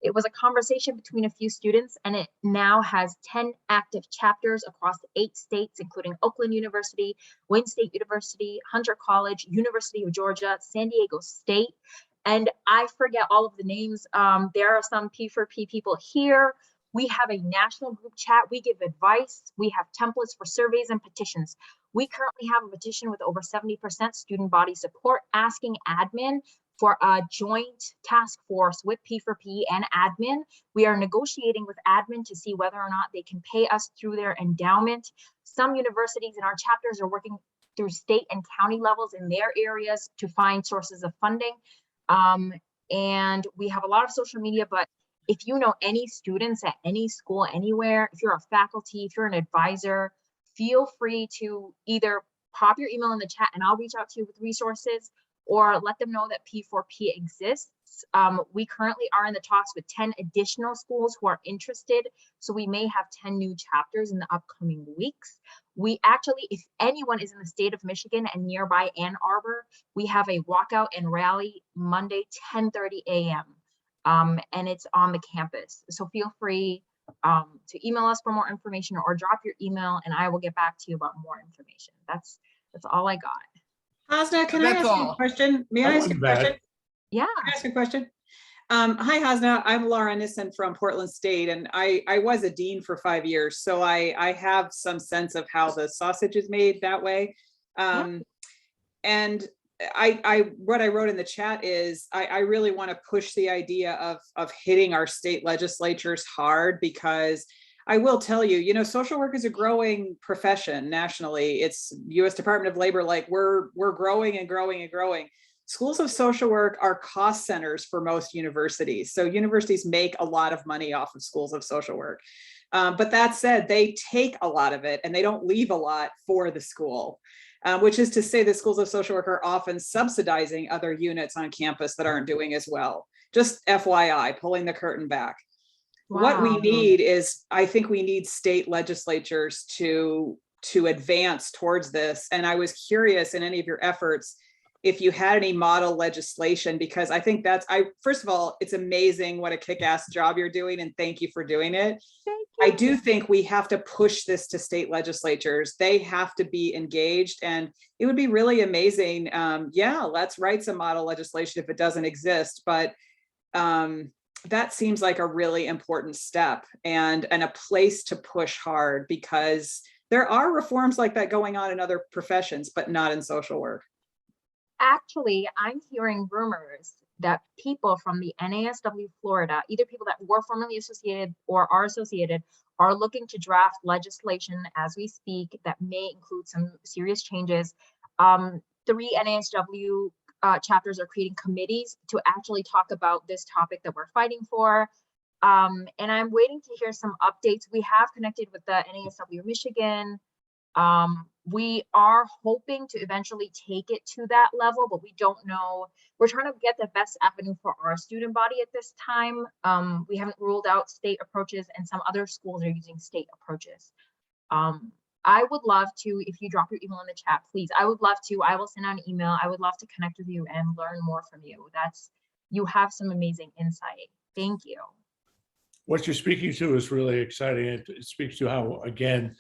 It was a conversation between a few students, and it now has 10 active chapters across 8 states, including Oakland University, Wayne State University, Hunter College, University of Georgia, San Diego State, and I forget all of the names. There are some P4P people here. We have a national group chat. We give advice. We have templates for surveys and petitions. We currently have a petition with over 70% student body support asking admin for a joint task force with P4P and admin. We are negotiating with admin to see whether or not they can pay us through their endowment. Some universities in our chapters are working through state and county levels in their areas to find sources of funding. And we have a lot of social media, but if you know any students at any school, anywhere, if you're a faculty, if you're an advisor, feel free to either pop your email in the chat and I'll reach out to you with resources, or let them know that P4P exists. We currently are in the talks with 10 additional schools who are interested. So we may have 10 new chapters in the upcoming weeks. We actually, if anyone is in the state of Michigan and nearby Ann Arbor, we have a walkout and rally Monday, 10:30 a.m. And it's on the campus. So feel free to email us for more information or drop your email and I will get back to you about more information. That's all I got. Hasna, can I That's ask you all. a question? May I That ask a wasn't bad. question? Yeah. Can I ask a question? Hi, Hasna. I'm Laura Nissen from Portland State, and I was a dean for 5 years, so I have some sense of how the sausage is made that way. And what I wrote in the chat is I really want to push the idea of hitting our state legislatures hard, because I will tell you, you know, social work is a growing profession nationally. It's U.S. Department of Labor, like we're growing and growing and growing. Schools of social work are cost centers for most universities. So universities make a lot of money off of schools of social work. But that said, they take a lot of it and they don't leave a lot for the school, which is to say the schools of social work are often subsidizing other units on campus that aren't doing as well. Just FYI, pulling the curtain back. Wow. What we need is, I think we need state legislatures to advance towards this. And I was curious in any of your efforts, if you had any model legislation, because I think first of all, it's amazing what a kick-ass job you're doing, and thank you for doing it. I do think we have to push this to state legislatures. They have to be engaged, and it would be really amazing. Yeah, let's write some model legislation if it doesn't exist, but that seems like a really important step and a place to push hard, because there are reforms like that going on in other professions, but not in social work. Actually, I'm hearing rumors that people from the NASW Florida, either people that were formerly associated or are associated, are looking to draft legislation as we speak that may include some serious changes. 3 NASW chapters are creating committees to actually talk about this topic that we're fighting for. And I'm waiting to hear some updates. We have connected with the NASW Michigan. We are hoping to eventually take it to that level, but we don't know. We're trying to get the best avenue for our student body at this time. We haven't ruled out state approaches, and some other schools are using state approaches. I would love to, if you drop your email in the chat, please, I would love to, I will send out an email. I would love to connect with you and learn more from you. You have some amazing insight. Thank you. What you're speaking to is really exciting. It speaks to how, again,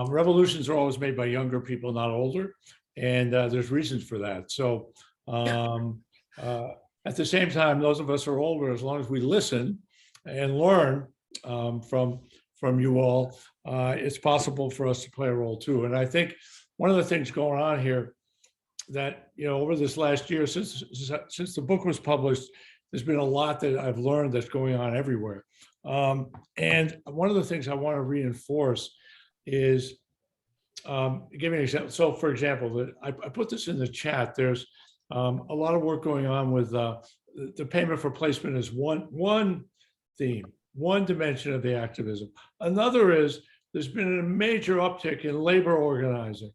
revolutions are always made by younger people, not older. And there's reasons for that. So at the same time, those of us who are older, as long as we listen and learn from you all, it's possible for us to play a role too. And I think one of the things going on here that, you know, over this last year, since the book was published, there's been a lot that I've learned that's going on everywhere. And one of the things I want to reinforce is, give me an example. So for example, I put this in the chat. There's a lot of work going on with the payment for placement is one theme, one dimension of the activism. Another is there's been a major uptick in labor organizing,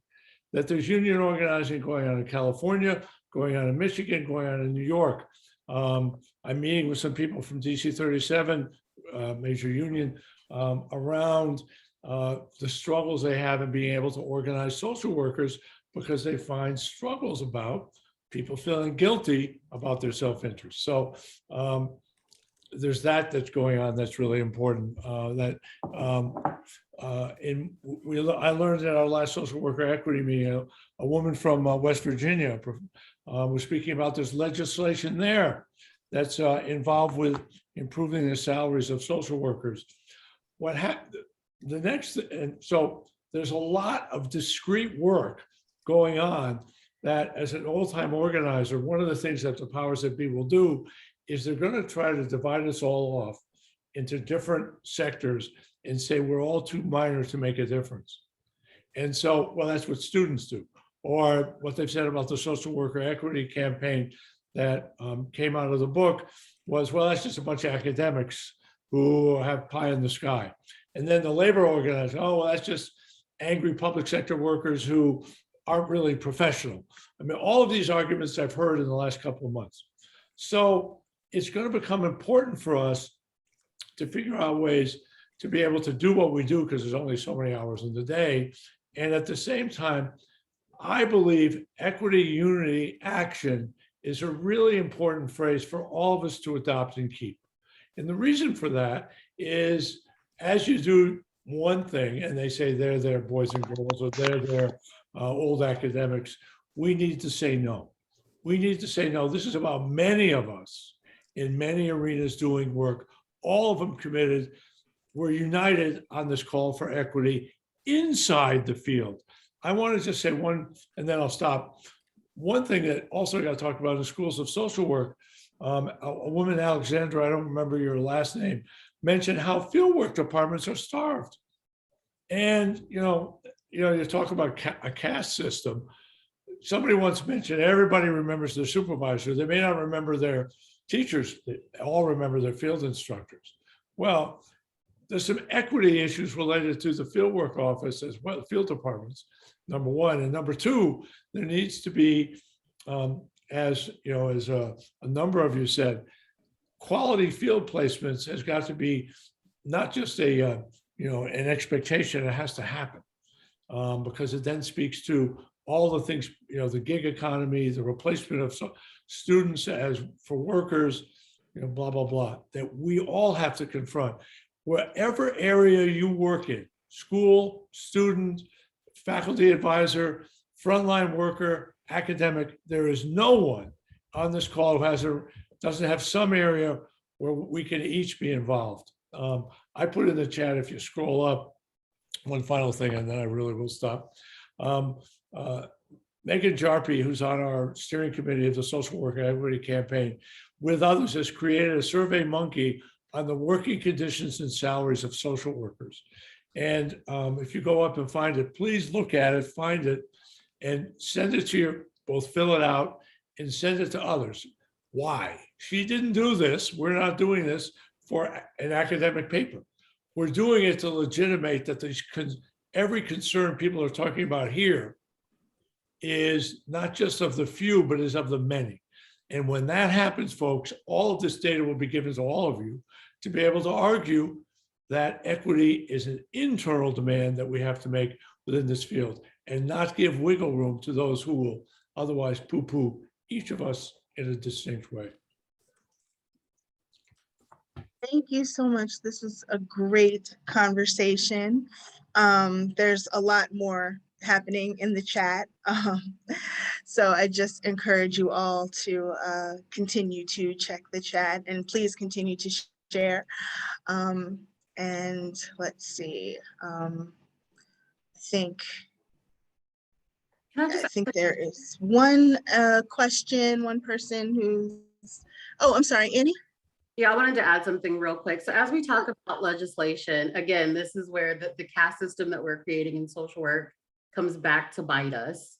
that there's union organizing going on in California, going on in Michigan, going on in New York. I'm meeting with some people from DC 37, major union, around the struggles they have in being able to organize social workers, because they find struggles about people feeling guilty about their self-interest. So there's that's going on that's really important. I learned at our last social worker equity meeting, a woman from West Virginia was speaking about this legislation there that's involved with improving the salaries of social workers. What happened? The next, and so there's a lot of discrete work going on that, as an old-time organizer, one of the things that the powers that be will do is they're going to try to divide us all off into different sectors and say we're all too minor to make a difference. And so, well, that's what students do. Or what they've said about the social worker equity campaign that came out of the book was, well, that's just a bunch of academics who have pie in the sky. And then the labor organizers, oh, well, that's just angry public sector workers who aren't really professional. I mean, all of these arguments I've heard in the last couple of months. So it's going to become important for us to figure out ways to be able to do what we do, because there's only so many hours in the day. And at the same time, I believe equity, unity, action is a really important phrase for all of us to adopt and keep. And the reason for that is, as you do one thing, and they say they're their boys and girls, or they're their old academics, we need to say no. We need to say no. This is about many of us in many arenas doing work, all of them committed. We're united on this call for equity inside the field. I want to just say one, and then I'll stop. One thing that also got talked about in schools of social work, a woman, Alexandra, I don't remember your last name, mentioned how fieldwork departments are starved. And, you talk about a caste system. Somebody once mentioned everybody remembers their supervisor. They may not remember their teachers. They all remember their field instructors. Well, there's some equity issues related to the fieldwork office as well, field departments, number one. And number two, there needs to be, as a number of you said, quality field placements has got to be not just an expectation, it has to happen. Because it then speaks to all the things, the gig economy, the replacement of students as for workers, blah, blah, blah, that we all have to confront. Wherever area you work in, school, student, faculty advisor, frontline worker, academic, there is no one on this call who doesn't have some area where we can each be involved. I put in the chat, if you scroll up, one final thing, and then I really will stop. Megan Jarpy, who's on our steering committee of the Social Work Equity Campaign, with others, has created a Survey Monkey on the working conditions and salaries of social workers. And if you go up and find it, please look at it, find it, and send it to both fill it out and send it to others. Why? She didn't do this. We're not doing this for an academic paper. We're doing it to legitimate that every concern people are talking about here is not just of the few, but is of the many. And when that happens, folks, all of this data will be given to all of you to be able to argue that equity is an internal demand that we have to make within this field, and not give wiggle room to those who will otherwise poo-poo each of us in a distinct way. Thank you so much. This is a great conversation. There's a lot more happening in the chat. So I just encourage you all to continue to check the chat, and please continue to share. And let's see, I think there is one question, one person who's, oh, I'm sorry, Annie? Yeah, I wanted to add something real quick. So as we talk about legislation, again, this is where the caste system that we're creating in social work comes back to bite us,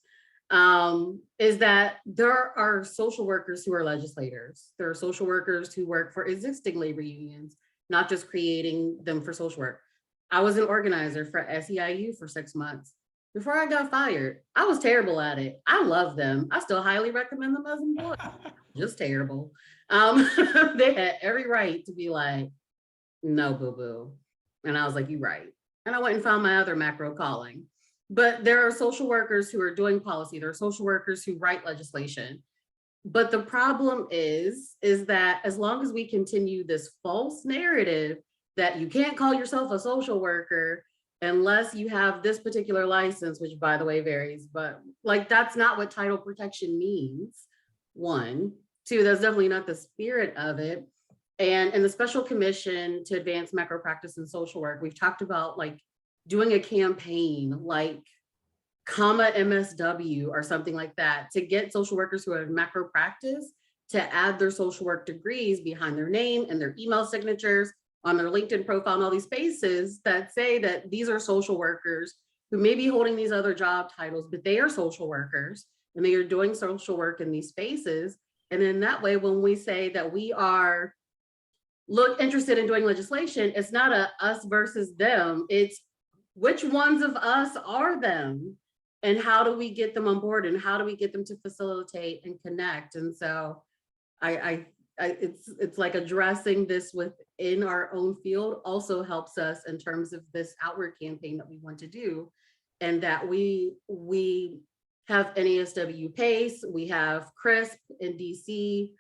is that there are social workers who are legislators. There are social workers who work for existing labor unions, not just creating them for social work. I was an organizer for SEIU for 6 months. Before I got fired, I was terrible at it. I love them. I still highly recommend them as employees. Just terrible. They had every right to be like, no, boo-boo. And I was like, you're right. And I went and found my other macro calling. But there are social workers who are doing policy. There are social workers who write legislation. But the problem is that as long as we continue this false narrative that you can't call yourself a social worker unless you have this particular license, which by the way varies, but like that's not what title protection means. One, two, that's definitely not the spirit of it. And in the Special Commission to Advance Macro Practice in Social Work, we've talked about like doing a campaign like MSW or something like that to get social workers who have macro practice to add their social work degrees behind their name and their email signatures on their LinkedIn profile and all these spaces that say that these are social workers who may be holding these other job titles, but they are social workers and they are doing social work in these spaces. And in that way, when we say that we are look interested in doing legislation, it's not a us versus them. It's which ones of us are them, and how do we get them on board, and how do we get them to facilitate and connect? And so it's like addressing this within our own field also helps us in terms of this outward campaign that we want to do, and that we have NASW PACE, we have CRISP in DC,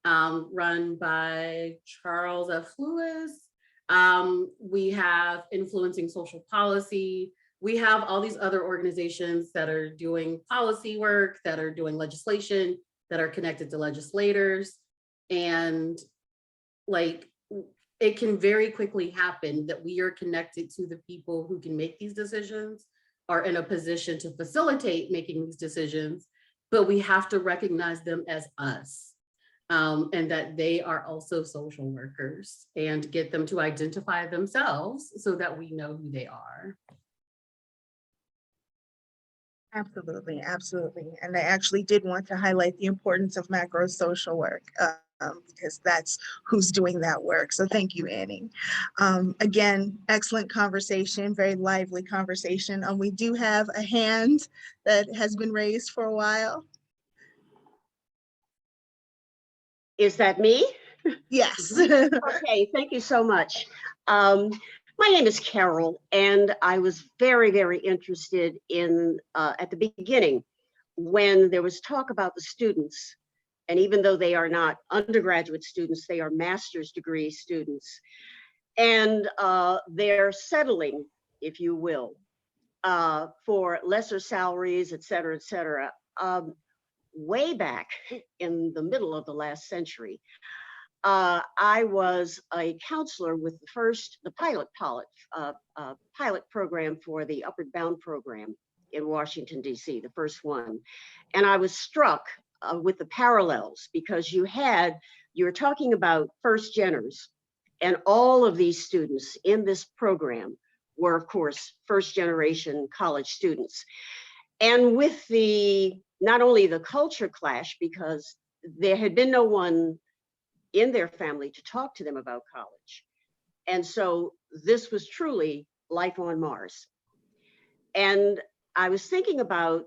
run by Charles F. Lewis. We have Influencing Social Policy. We have all these other organizations that are doing policy work, that are doing legislation, that are connected to legislators. And like, it can very quickly happen that we are connected to the people who can make these decisions, are in a position to facilitate making these decisions, but we have to recognize them as us. And that they are also social workers, and get them to identify themselves so that we know who they are. Absolutely, absolutely. And I actually did want to highlight the importance of macro social work, because that's who's doing that work. So thank you, Annie. Again, excellent conversation, very lively conversation. We do have a hand that has been raised for a while. Is that me? Yes. Okay, thank you so much. My name is Carol, and I was very, very interested in, at the beginning, when there was talk about the students, and even though they are not undergraduate students, they are master's degree students, and they're settling, if you will, for lesser salaries, et cetera, et cetera. Way back in the middle of the last century, I was a counselor with the pilot program for the Upward Bound program in Washington, D.C., the first one. And I was struck with the parallels, because you were talking about first geners, and all of these students in this program were, of course, first generation college students. And with not only the culture clash, because there had been no one in their family to talk to them about college. And so this was truly life on Mars. And I was thinking about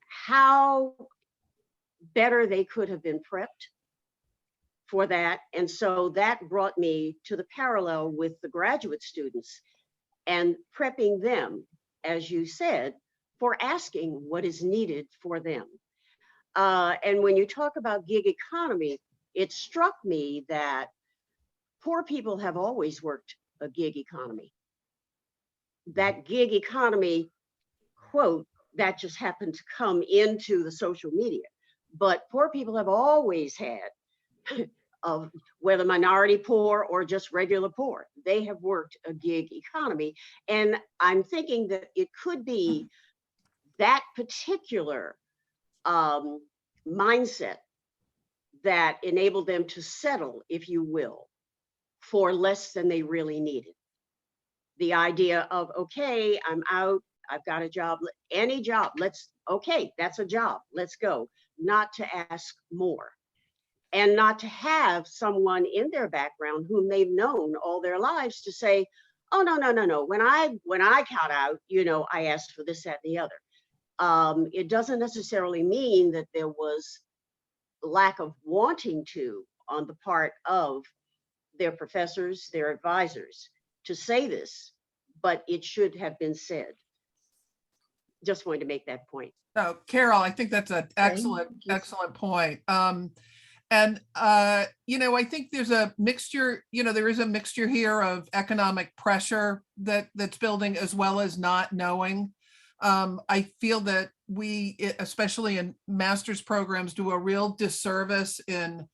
how better they could have been prepped for that. And so that brought me to the parallel with the graduate students and prepping them, as you said, for asking what is needed for them. And when you talk about gig economy, it struck me that poor people have always worked a gig economy. That gig economy, quote, that just happened to come into the social media. But poor people have always had, whether minority poor or just regular poor, they have worked a gig economy. And I'm thinking that it could be that particular mindset that enabled them to settle, if you will, for less than they really needed. The idea of, okay, I'm out, I've got a job, any job, okay, that's a job, let's go. Not to ask more, and not to have someone in their background whom they've known all their lives to say, oh, no, no, no, no, when I got out, I asked for this, that, and the other. It doesn't necessarily mean that there was lack of wanting to on the part of their professors, their advisors, to say this, but it should have been said. Just wanted to make that point. So, Carol, I think that's an excellent point. I think there's a mixture, there is a mixture here of economic pressure that's building, as well as not knowing. I feel that we, especially in master's programs, do a real disservice in,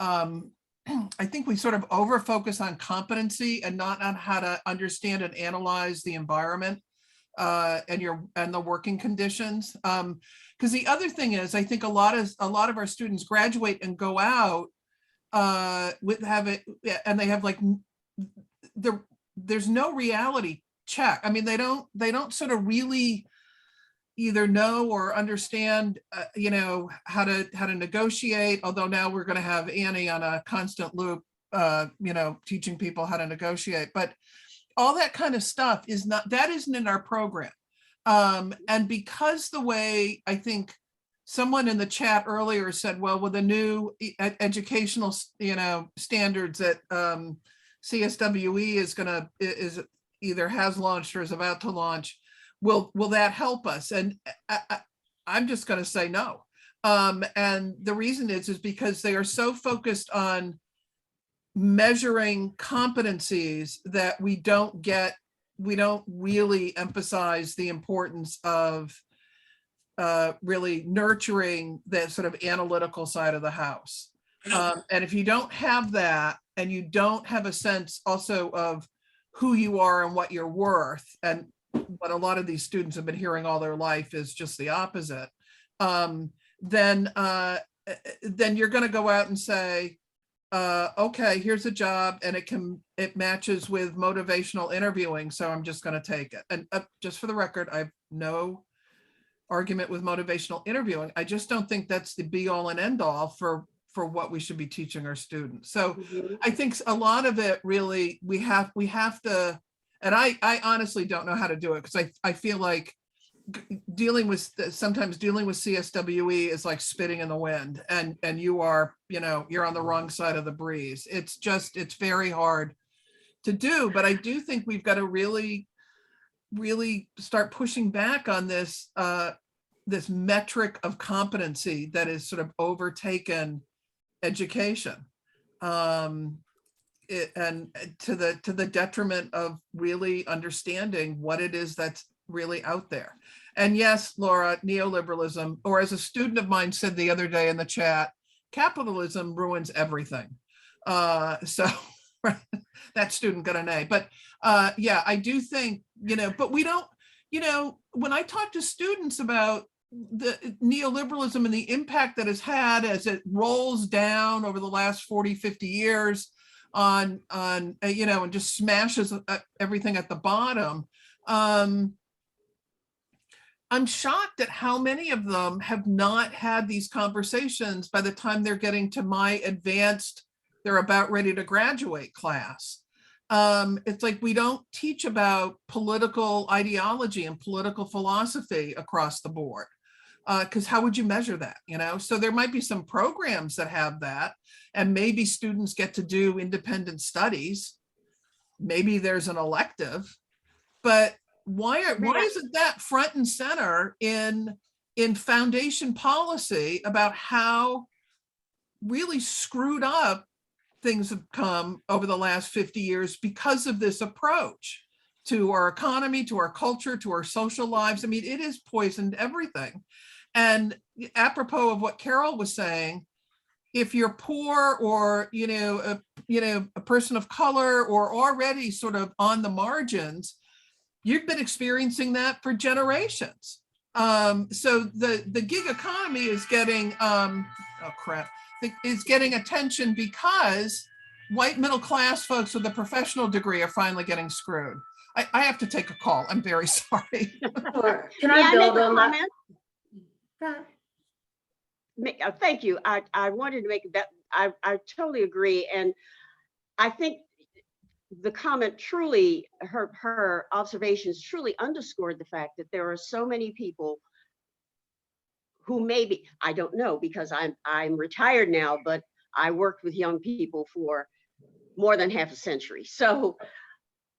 I think we sort of over focus on competency and not on how to understand and analyze the environment and the working conditions. Because the other thing is, I think a lot of our students graduate and go out and they have there's no reality check. I mean, they don't sort of really either know or understand, how to negotiate. Although now we're going to have Annie on a constant loop teaching people how to negotiate, but all that kind of stuff that isn't in our program. And because the way, I think someone in the chat earlier said, well, with the new educational, standards that CSWE is either has launched or is about to launch, will that help us? And I'm just going to say no. And the reason is because they are so focused on measuring competencies that we don't really emphasize the importance of really nurturing the sort of analytical side of the house. And if you don't have that, and you don't have a sense also of who you are and what you're worth, and what a lot of these students have been hearing all their life is just the opposite, then you're going to go out and say, okay, here's a job and it matches with motivational interviewing, so I'm just going to take it. And just for the record, I have no argument with motivational interviewing. I just don't think that's the be all and end all for what we should be teaching our students. So I think a lot of it really, we have to, and I honestly don't know how to do it, because I feel like sometimes dealing with CSWE is like spitting in the wind, and you are, you're on the wrong side of the breeze. It's very hard to do, but I do think we've got to really start pushing back on this metric of competency that is sort of overtaken education, and to the detriment of really understanding what it is that's really out there. And yes, Laura, neoliberalism, or as a student of mine said the other day in the chat, capitalism ruins everything. So that student got an A. But yeah, I do think, but we don't, when I talk to students about the neoliberalism and the impact that it's had as it rolls down over the last 40, 50 years on and just smashes everything at the bottom, I'm shocked at how many of them have not had these conversations by the time they're getting to my advanced, they're about ready to graduate class. It's like we don't teach about political ideology and political philosophy across the board, because how would you measure that? So there might be some programs that have that, and maybe students get to do independent studies. Maybe there's an elective, but why isn't that front and center in foundation policy about how really screwed up things have come over the last 50 years because of this approach to our economy, to our culture, to our social lives? I mean, it has poisoned everything. And apropos of what Carol was saying, if you're poor or a person of color or already sort of on the margins, you've been experiencing that for generations. So the gig economy is getting is getting attention because white middle class folks with a professional degree are finally getting screwed. I have to take a call. I'm very sorry. Sure. Can May I I build make a on that? comment? Thank you. I wanted to make that. I totally agree. And I think the comment truly, her observations truly underscored the fact that there are so many people who maybe, I don't know, because I'm retired now, but I worked with young people for more than half a century. So,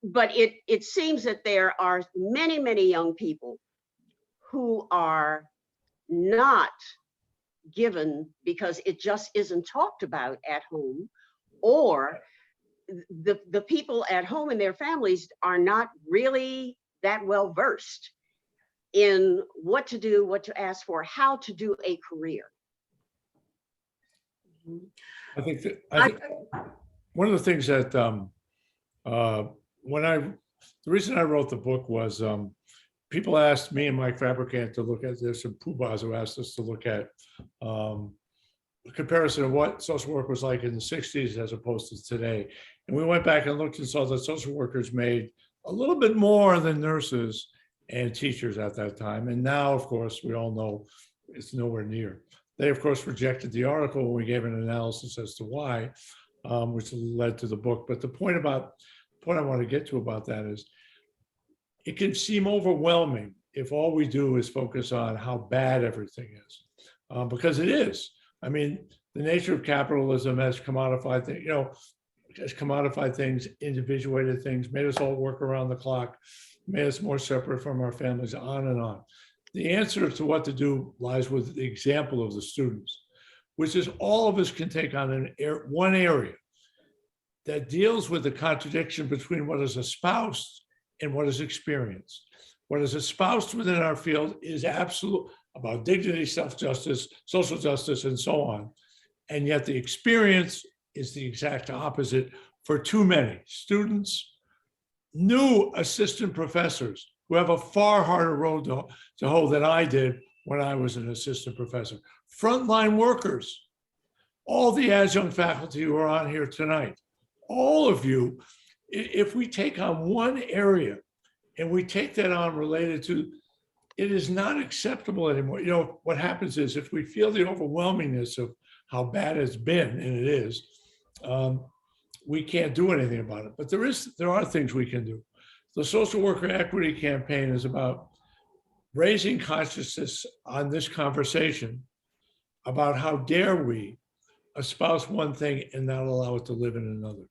but it seems that there are many, many young people who are not given because it just isn't talked about at home, or the people at home and their families are not really that well versed in what to do, what to ask for, how to do a career. I think one of the things that the reason I wrote the book was people asked me and Mike Fabricant to look at this, and Poobahs who asked us to look at a comparison of what social work was like in the 60s as opposed to today. And we went back and looked and saw that social workers made a little bit more than nurses and teachers at that time. And now, of course, we all know it's nowhere near. They, of course, rejected the article when we gave an analysis as to why. which led to the book. But the point I want to get to about that is it can seem overwhelming if all we do is focus on how bad everything is, because it is. I mean, the nature of capitalism has commodified things, has commodified things, individuated things, made us all work around the clock, made us more separate from our families, on and on. The answer to what to do lies with the example of the students, which is all of us can take on one area that deals with the contradiction between what is espoused and what is experienced. What is espoused within our field is absolute about dignity, self-justice, social justice, and so on. And yet the experience is the exact opposite for too many students, new assistant professors who have a far harder road to hoe than I did when I was an assistant professor. Frontline workers, all the adjunct faculty who are on here tonight, all of you, if we take on one area and we take that on related to, it is not acceptable anymore. What happens is if we feel the overwhelmingness of how bad it's been, and it is, we can't do anything about it. But there are things we can do. The Social Worker Equity Campaign is about raising consciousness on this conversation about how dare we espouse one thing and not allow it to live in another.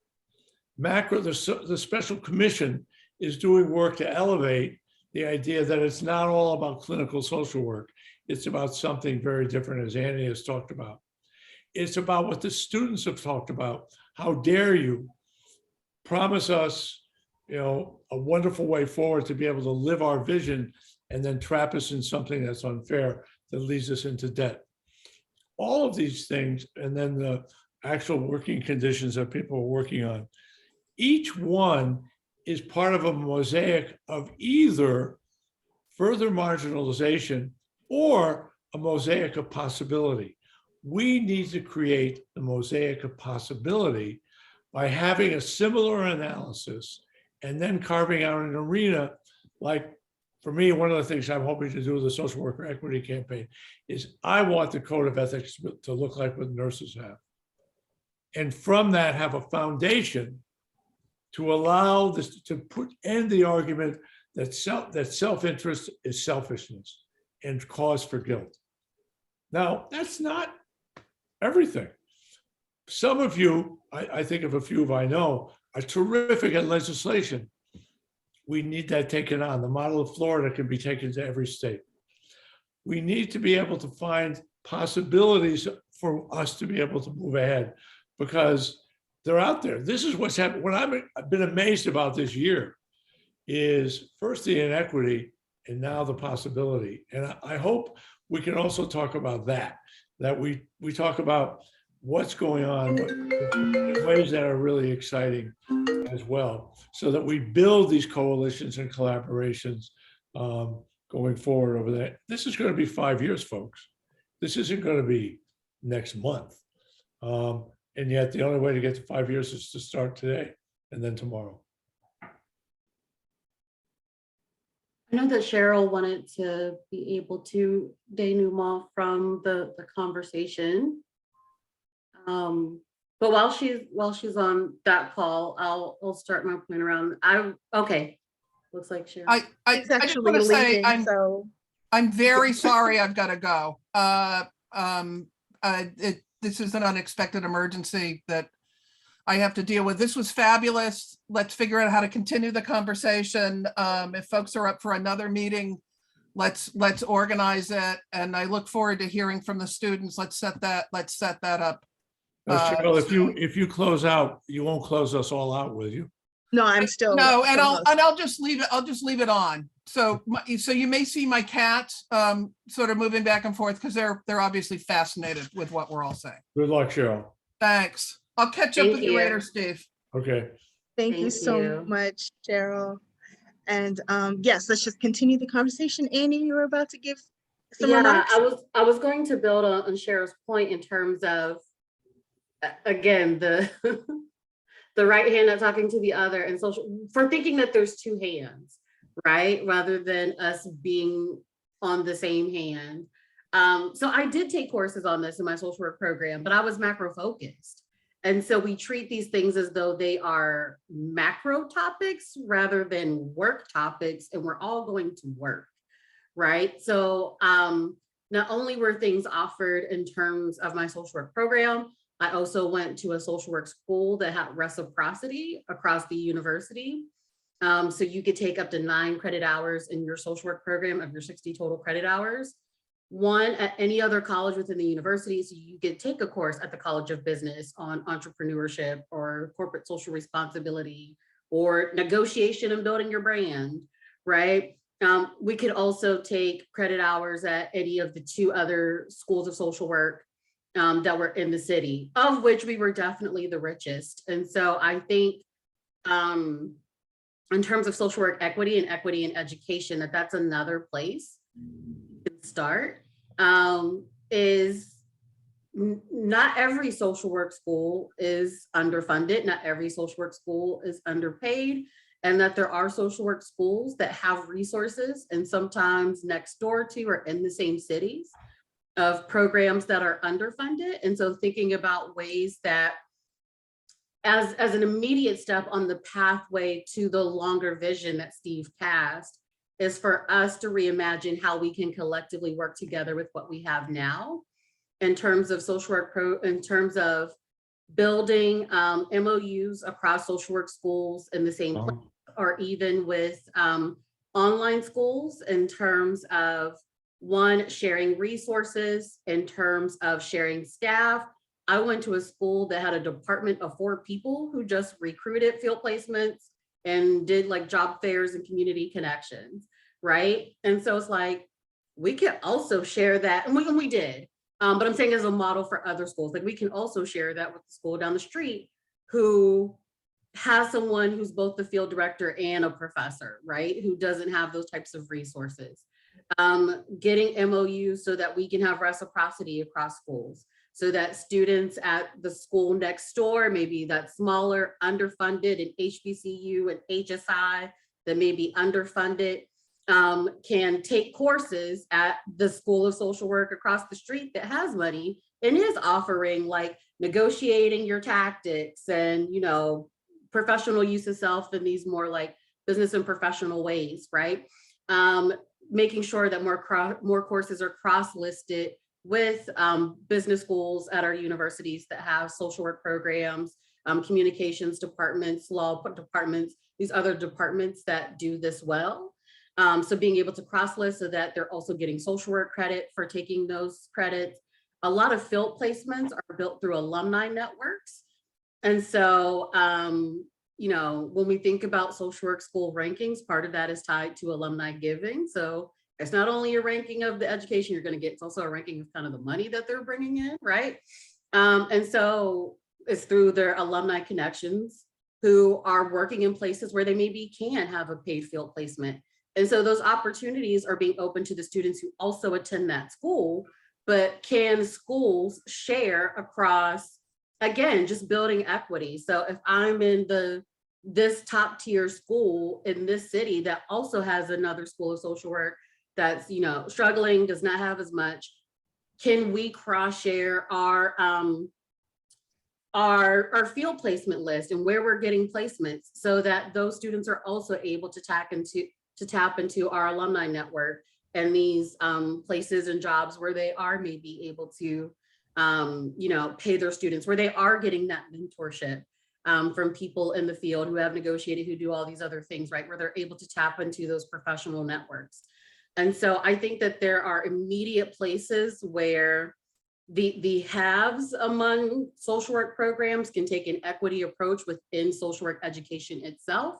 Macro, the Special Commission is doing work to elevate the idea that it's not all about clinical social work. It's about something very different, as Annie has talked about. It's about what the students have talked about. How dare you promise us, a wonderful way forward to be able to live our vision and then trap us in something that's unfair that leads us into debt. All of these things, and then the actual working conditions that people are working on, each one is part of a mosaic of either further marginalization or a mosaic of possibility. We need to create the mosaic of possibility by having a similar analysis and then carving out an arena. Like for me, one of the things I'm hoping to do with the Social Worker Equity Campaign is I want the code of ethics to look like what nurses have. And from that have a foundation to allow this to end the argument that self-interest is selfishness and cause for guilt. Now, that's not everything. Some of you, I think of a few of I know, are terrific at legislation. We need that taken on. The model of Florida can be taken to every state. We need to be able to find possibilities for us to be able to move ahead because they're out there. This is what's happened. What I've been amazed about this year is first the inequity and now the possibility. And I hope we can also talk about that we talk about what's going on, but in ways that are really exciting as well, so that we build these coalitions and collaborations going forward over there. This is going to be 5 years, folks. This isn't going to be next month. And yet the only way to get to 5 years is to start today and then tomorrow. I know that Cheryl wanted to be able to denouement from the conversation. But while she's on that call, I'll start my point around. Okay. Looks like Cheryl. I just want to say I'm very sorry I've got to go. This is an unexpected emergency that I have to deal with. This was fabulous. Let's figure out how to continue the conversation. If folks are up for another meeting, let's organize it. And I look forward to hearing from the students. Let's set that up. Cheryl, if you close out, you won't close us all out, will you? No, I'm still. No, and I'll just leave it. I'll just leave it on. So you may see my cats sort of moving back and forth because they're obviously fascinated with what we're all saying. Good luck, Cheryl. Thanks. I'll catch up with you later, Steve. Okay. Thank you so much, Cheryl. And yes, let's just continue the conversation. Annie, you were about to give some remarks. I was going to build on Cheryl's point in terms of, again, the the right hand not talking to the other, and social for thinking that there's two hands, right? Rather than us being on the same hand. So I did take courses on this in my social work program, but I was macro focused. And so we treat these things as though they are macro topics rather than work topics, and we're all going to work, right? So not only were things offered in terms of my social work program, I also went to a social work school that had reciprocity across the university. So you could take up to 9 credit hours in your social work program of your 60 total credit hours. One at any other college within the university. So you could take a course at the College of Business on entrepreneurship or corporate social responsibility or negotiation and building your brand, right? We could also take credit hours at any of the 2 other schools of social work that were in the city, of which we were definitely the richest. And so I think in terms of social work equity and equity in education, that's another place to start. Is not every social work school is underfunded, not every social work school is underpaid, and that there are social work schools that have resources and sometimes next door to or in the same cities of programs that are underfunded. And so thinking about ways that as an immediate step on the pathway to the longer vision that Steve cast is for us to reimagine how we can collectively work together with what we have now in terms of social work, in terms of building MOUs across social work schools in the same place, or even with online schools in terms of one, sharing resources, in terms of sharing staff. I went to a school that had a department of 4 people who just recruited field placements and did like job fairs and community connections, right? And so it's like, we can also share that, and we did, but I'm saying as a model for other schools, like we can also share that with the school down the street who has someone who's both the field director and a professor, right? Who doesn't have those types of resources. Getting MOUs so that we can have reciprocity across schools, so that students at the school next door, maybe that smaller, underfunded, and HBCU and HSI that may be underfunded, can take courses at the School of Social Work across the street that has money and is offering like negotiating your tactics and, you know, professional use of self in these more like business and professional ways, right? Making sure that more courses are cross-listed with business schools at our universities that have social work programs, communications departments, law departments, these other departments that do this well. So being able to cross-list so that they're also getting social work credit for taking those credits. A lot of field placements are built through alumni networks. And so, you know, when we think about social work school rankings, part of that is tied to alumni giving. So it's not only a ranking of the education you're going to get, it's also a ranking of kind of the money that they're bringing in, right? And so it's through their alumni connections who are working in places where they maybe can have a paid field placement. And so those opportunities are being open to the students who also attend that school, but can schools share across, again, just building equity. So if I'm in this top tier school in this city that also has another school of social work that's, you know, struggling, does not have as much, can we cross share our field placement list and where we're getting placements so that those students are also able to tap into our alumni network and these places and jobs where they are maybe able to you know, pay their students, where they are getting that mentorship from people in the field who have negotiated, who do all these other things, right? Where they're able to tap into those professional networks. And so I think that there are immediate places where the haves among social work programs can take an equity approach within social work education itself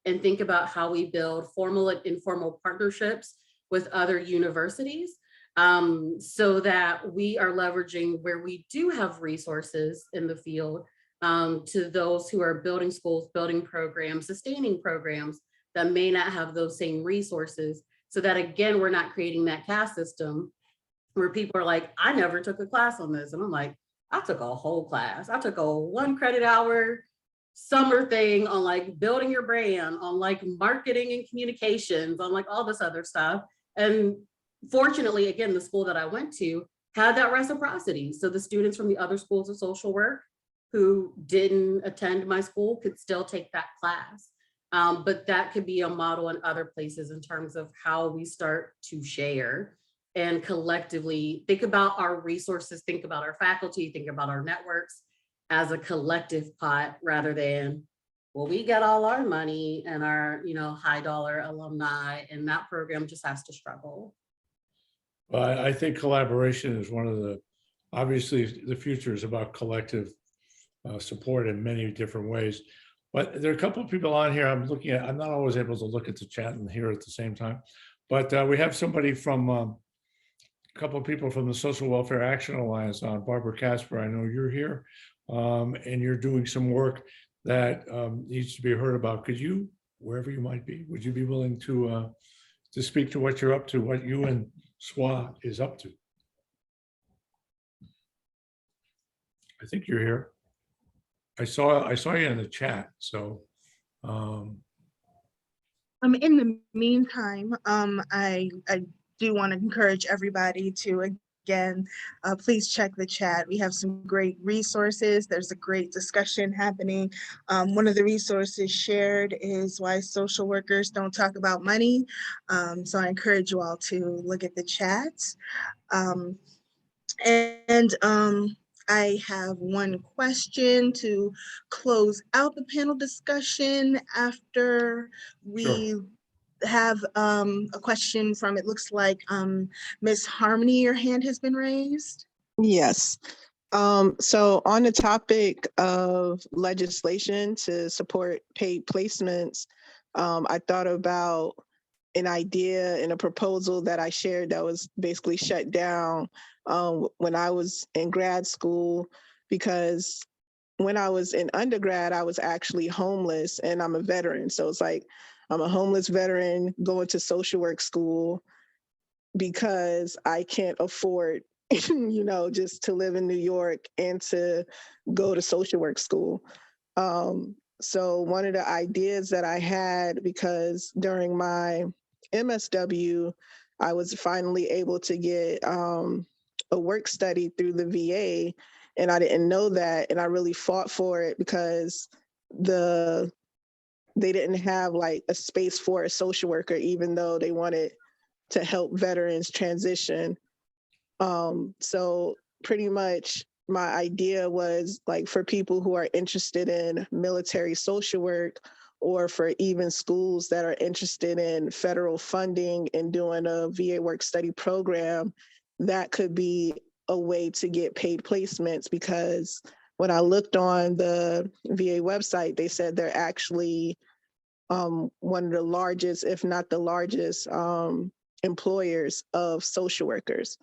and think about how we build formal and informal partnerships with other universities so that we are leveraging where we do have resources in the field to those who are building schools, building programs, sustaining programs that may not have those same resources. So that again, we're not creating that caste system where people are like, I never took a class on this. And I'm like, I took a whole class. I took a 1 credit hour summer thing on like building your brand, on like marketing and communications, on like all this other stuff. And fortunately, again, the school that I went to had that reciprocity. So the students from the other schools of social work who didn't attend my school could still take that class. But that could be a model in other places in terms of how we start to share and collectively think about our resources, think about our faculty, think about our networks as a collective pot rather than, well, we got all our money and our, high dollar alumni, and that program just has to struggle. Well, I think collaboration is one of the, obviously, the future is about collective support in many different ways. But there are a couple of people on here I'm looking at. I'm not always able to look at the chat and hear at the same time. But we have somebody from, a couple of people from the Social Welfare Action Alliance on. Barbara Casper, I know you're here, and you're doing some work that needs to be heard about. Could you, wherever you might be, would you be willing to speak to what you're up to, what you and SWA is up to? I think you're here. I saw you in the chat, so. In the meantime, I do want to encourage everybody to, again, please check the chat. We have some great resources. There's a great discussion happening. One of the resources shared is why social workers don't talk about money. So I encourage you all to look at the chat. I have one question to close out the panel discussion after we have a question from, it looks like Ms. Harmony, your hand has been raised. Yes. So on the topic of legislation to support paid placements, I thought about an idea and a proposal that I shared that was basically shut down when I was in grad school, because when I was in undergrad, I was actually homeless and I'm a veteran. So it's like, I'm a homeless veteran going to social work school because I can't afford, just to live in New York and to go to social work school. So one of the ideas that I had, because during my MSW, I was finally able to get a work study through the VA, and I didn't know that, and I really fought for it because they didn't have like a space for a social worker, even though they wanted to help veterans transition. So pretty much my idea was like for people who are interested in military social work, or for even schools that are interested in federal funding and doing a VA work study program, that could be a way to get paid placements. Because when I looked on the VA website, they said they're actually one of the largest, if not the largest, employers of social workers.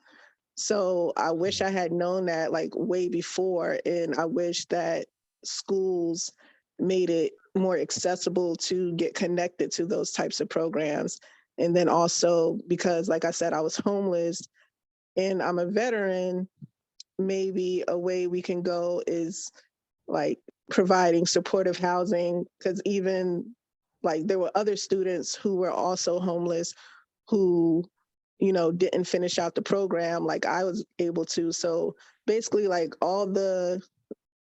So I wish I had known that like way before, and I wish that schools made it more accessible to get connected to those types of programs. And then also, because like I said, I was homeless and I'm a veteran, maybe a way we can go is like providing supportive housing, because even like there were other students who were also homeless who, didn't finish out the program like I was able to. So basically like all the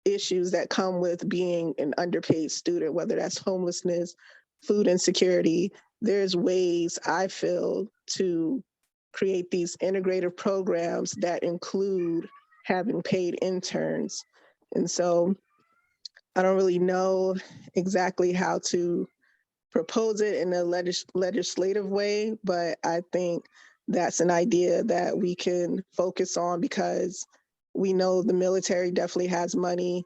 issues that come with being an underpaid student, whether that's homelessness, food insecurity, there's ways I feel to create these integrative programs that include having paid interns. And so I don't really know exactly how to propose it in a legislative way, but I think that's an idea that we can focus on, because we know the military definitely has money.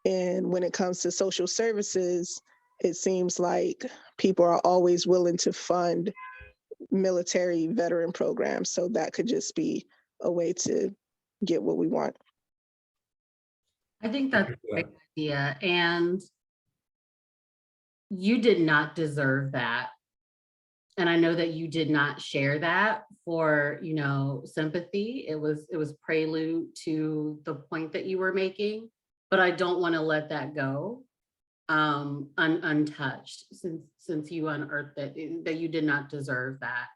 And when it comes to social services, it seems like people are always willing to fund military veteran programs. So that could just be a way to get what we want. I think that's a great idea. And you did not deserve that. And I know that you did not share that for, sympathy. It was prelude to the point that you were making, but I don't want to let that go untouched since you unearthed that you did not deserve that.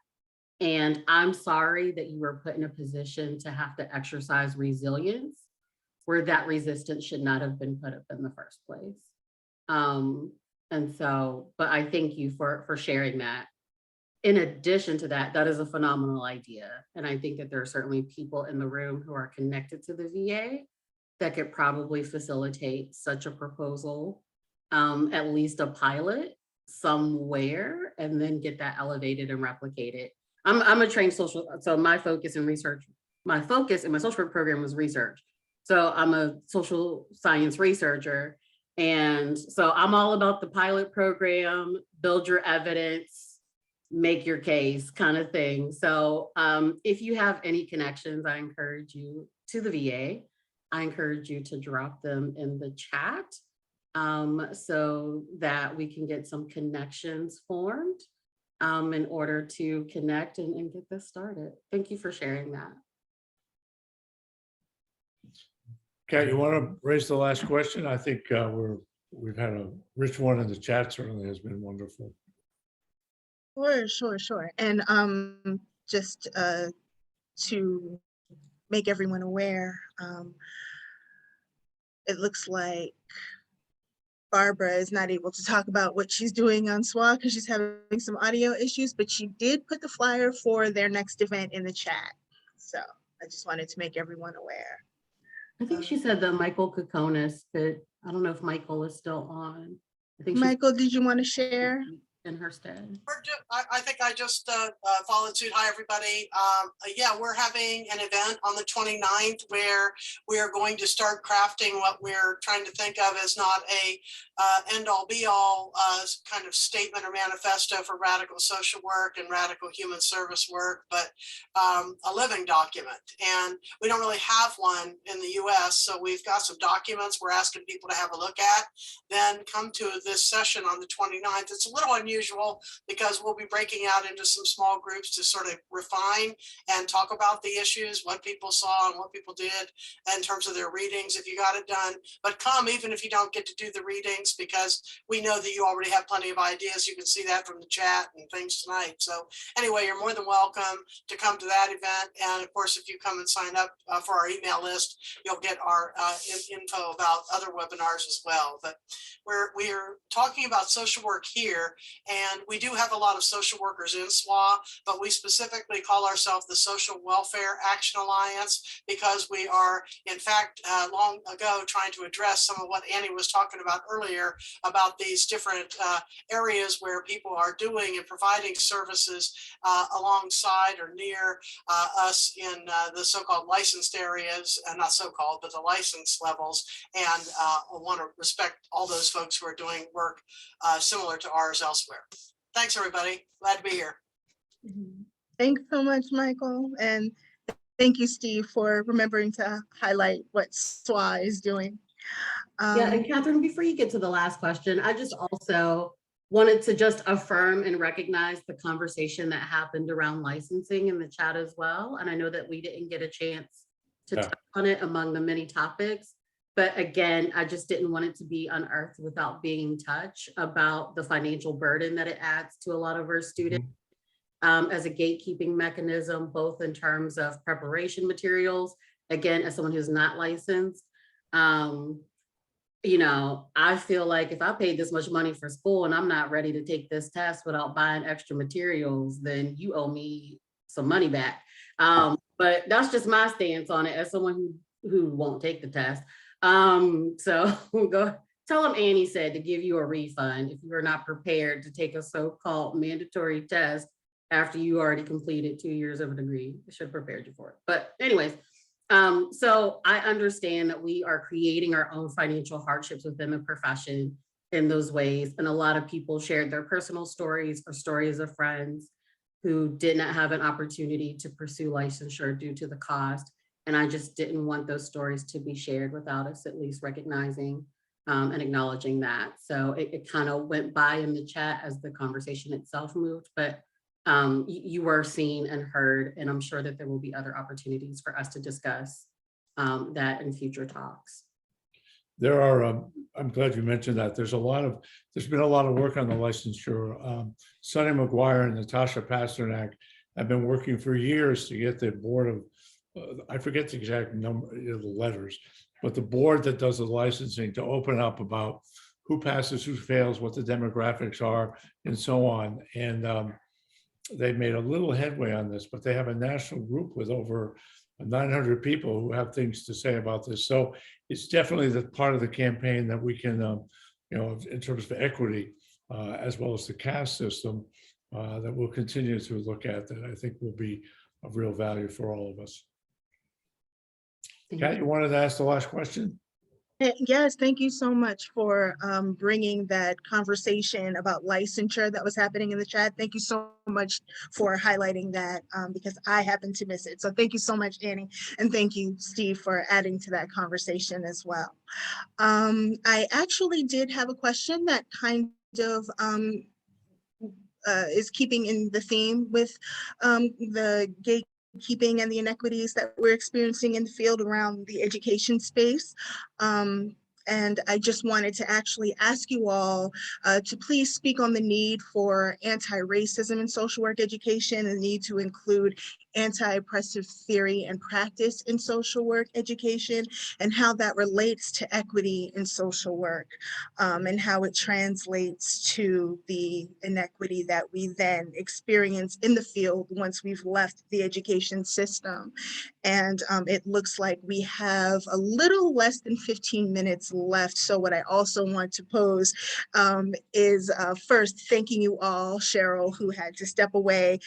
And I'm sorry that you were put in a position to have to exercise resilience where that resistance should not have been put up in the first place. And so, but I thank you for sharing that. In addition to that, that is a phenomenal idea. And I think that there are certainly people in the room who are connected to the VA that could probably facilitate such a proposal, at least a pilot somewhere, and then get that elevated and replicated. I'm a trained social, so my focus in research, my focus in my social work program was research. So I'm a social science researcher. And so I'm all about the pilot program, build your evidence, make your case kind of thing. So if you have any connections, I encourage you to the VA. I encourage you to drop them in the chat so that we can get some connections formed in order to connect and get this started. Thank you for sharing that. Kat, you want to raise the last question? I think we've had a rich one in the chat. Certainly has been wonderful. Sure. And just to make everyone aware, it looks like Barbara is not able to talk about what she's doing on SWA because she's having some audio issues, but she did put the flyer for their next event in the chat. So I just wanted to make everyone aware. I think she said that Michael Kokonis could, I don't know if Michael is still on. I think Michael, did you want to share? In her stead. I think I just followed suit. Hi, everybody. Yeah, we're having an event on the 29th where we are going to start crafting what we're trying to think of as not a end-all be-all kind of statement or manifesto for radical social work and radical human service work, but a living document. And we don't really have one in the US, so we've got some documents we're asking people to have a look at. Then come to this session on the 29th. It's a little unusual because we'll be breaking out into some small groups to sort of refine and talk about the issues, what people saw and what people did in terms of their readings, if you got it done. But come even if you don't get to do the readings, because we know that you already have plenty of ideas. You can see that from the chat and things tonight. So anyway, you're more than welcome to come to that event. And of course, if you come and sign up for our email list, you'll get our info about other webinars as well. But we're talking about social work here. And we do have a lot of social workers in SWA, but we specifically call ourselves the Social Welfare Action Alliance because we are, in fact, long ago trying to address some of what Annie was talking about earlier about these different areas where people are doing and providing services alongside or near us in the so-called licensed areas, not so-called, but the licensed levels. And I want to respect all those folks who are doing work similar to ours elsewhere. Thanks, everybody. Glad to be here. Thanks so much, Michael. And thank you, Steve, for remembering to highlight what SWA is doing. Yeah, and Catherine, before you get to the last question, I just also wanted to just affirm and recognize the conversation that happened around licensing in the chat as well. And I know that we didn't get a chance to touch on it among the many topics. But again, I just didn't want it to be unearthed without being in touch about the financial burden that it adds to a lot of our students as a gatekeeping mechanism, both in terms of preparation materials. Again, as someone who's not licensed, you know, I feel like if I paid this much money for school and I'm not ready to take this test without buying extra materials, then you owe me some money back. But that's just my stance on it as someone who won't take the test. So go tell them Annie said to give you a refund if you are not prepared to take a so-called mandatory test after you already completed 2 years of a degree. I should have prepared you for it. But anyways, so I understand that we are creating our own financial hardships within the profession in those ways. And a lot of people shared their personal stories or stories of friends who did not have an opportunity to pursue licensure due to the cost. And I just didn't want those stories to be shared without us at least recognizing and acknowledging that. So it kind of went by in the chat as the conversation itself moved, but you were seen and heard, and I'm sure that there will be other opportunities for us to discuss that in future talks. There are, I'm glad you mentioned that. There's been a lot of work on the licensure. Sonny McGuire and Natasha Pasternak have been working for years to get the board of, I forget the exact number of the letters, but the board that does the licensing to open up about who passes, who fails, what the demographics are, and so on. And they've made a little headway on this, but they have a national group with over 900 people who have things to say about this. So it's definitely the part of the campaign that we can, in terms of equity, as well as the caste system, that we'll continue to look at, that I think will be of real value for all of us. Kat, you wanted to ask the last question? Yes, thank you so much for bringing that conversation about licensure that was happening in the chat. Thank you so much for highlighting that because I happened to miss it. So thank you so much, Annie. And thank you, Steve, for adding to that conversation as well. I actually did have a question that kind of is keeping in the theme with the gatekeeping and the inequities that we're experiencing in the field around the education space. And I just wanted to actually ask you all to please speak on the need for anti-racism in social work education, and the need to include anti-oppressive theory and practice in social work education, and how that relates to equity in social work, and how it translates to the inequity that we then experience in the field once we've left the education system. And it looks like we have a little less than 15 minutes left. So what I also want to pose is first thanking you all, Cheryl, who had to step away,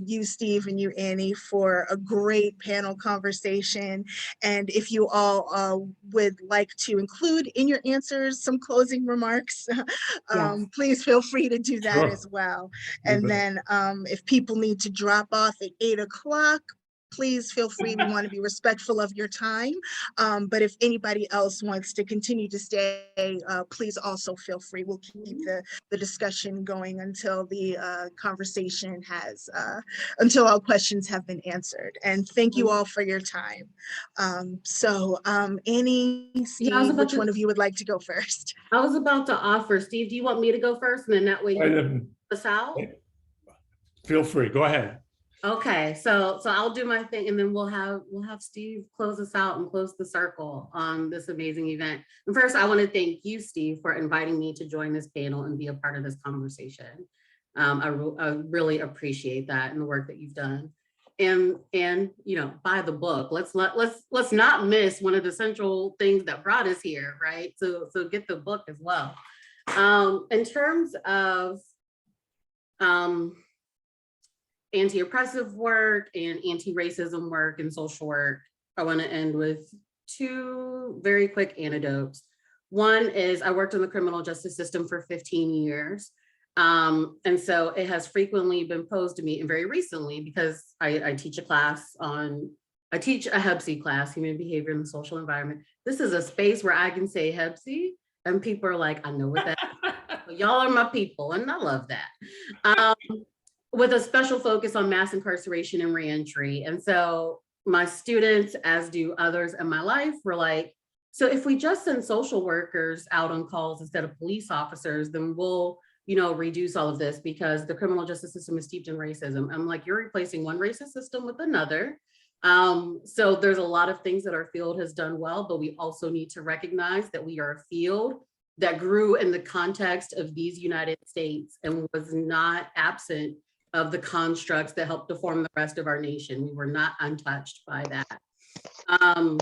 you, Steve, and you, Annie, for a great panel conversation. And if you all would like to include in your answers some closing remarks, please feel free to do that as well. And then if people need to drop off at 8 o'clock, please feel free. We want to be respectful of your time. But if anybody else wants to continue to stay, please also feel free. We'll keep the discussion going until the conversation has, until all questions have been answered. And thank you all for your time. Annie, Steve, which one of you would like to go first? I was about to offer, Steve, do you want me to go first? And then that way you can us out? Feel free, go ahead. Okay, so I'll do my thing, and then we'll have Steve close us out and close the circle on this amazing event. And first, I want to thank you, Steve, for inviting me to join this panel and be a part of this conversation. I really appreciate that and the work that you've done. And buy the book. Let's not miss one of the central things that brought us here, right? So get the book as well. In terms of anti-oppressive work and anti-racism work and social work, I want to end with two very quick anecdotes. One is I worked in the criminal justice system for 15 years. And so it has frequently been posed to me, and very recently, because I teach a HEBC class, human behavior in the social environment. This is a space where I can say HEBC and people are like, I know what that is. Y'all are my people, and I love that. With a special focus on mass incarceration and reentry. And so my students, as do others in my life, were like, so if we just send social workers out on calls instead of police officers, then we'll, reduce all of this, because the criminal justice system is steeped in racism. I'm like, you're replacing one racist system with another. So there's a lot of things that our field has done well, but we also need to recognize that we are a field that grew in the context of these United States and was not absent of the constructs that helped to form the rest of our nation. We were not untouched by that. And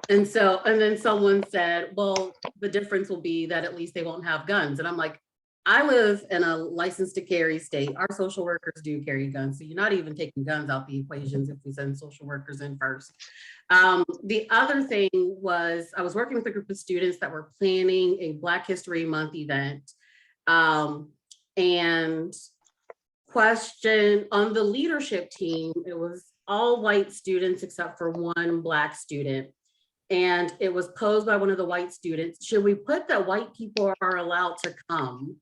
then someone said, well, the difference will be that at least they won't have guns. And I'm like, I live in a license to carry state. Our social workers do carry guns. So you're not even taking guns out the equations if we send social workers in first. The other thing was I was working with a group of students that were planning a Black History Month event. And question on the leadership team, it was all white students except for one Black student. And it was posed by one of the white students, should we put that white people are allowed to come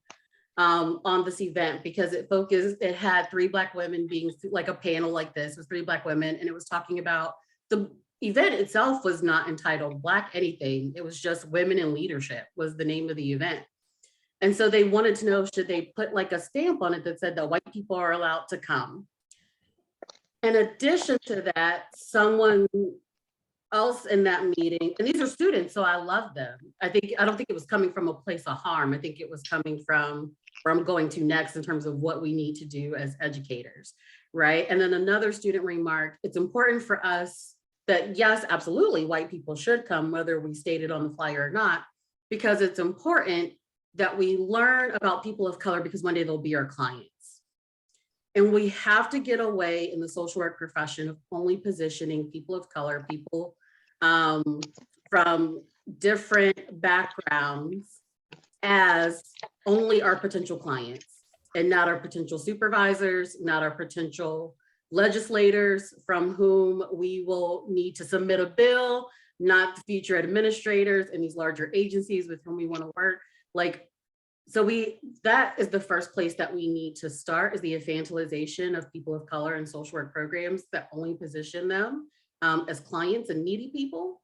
on this event? Because it had 3 Black women being like a panel like this, it was 3 Black women, and it was talking about, the event itself was not entitled Black anything, it was just Women in Leadership was the name of the event. And so they wanted to know, should they put like a stamp on it that said that white people are allowed to come? In addition to that, someone else in that meeting, and these are students, so I love them. I don't think it was coming from a place of harm. I think it was coming from where I'm going to next in terms of what we need to do as educators, right? And then another student remarked, it's important for us that yes, absolutely, white people should come, whether we stated on the flyer or not, because it's important that we learn about people of color because one day they'll be our clients. And we have to get away in the social work profession of only positioning people of color, people from different backgrounds as only our potential clients and not our potential supervisors, not our potential legislators from whom we will need to submit a bill, not the future administrators and these larger agencies with whom we want to work. Like, so that is the first place that we need to start, is the infantilization of people of color in social work programs that only position them as clients and needy people.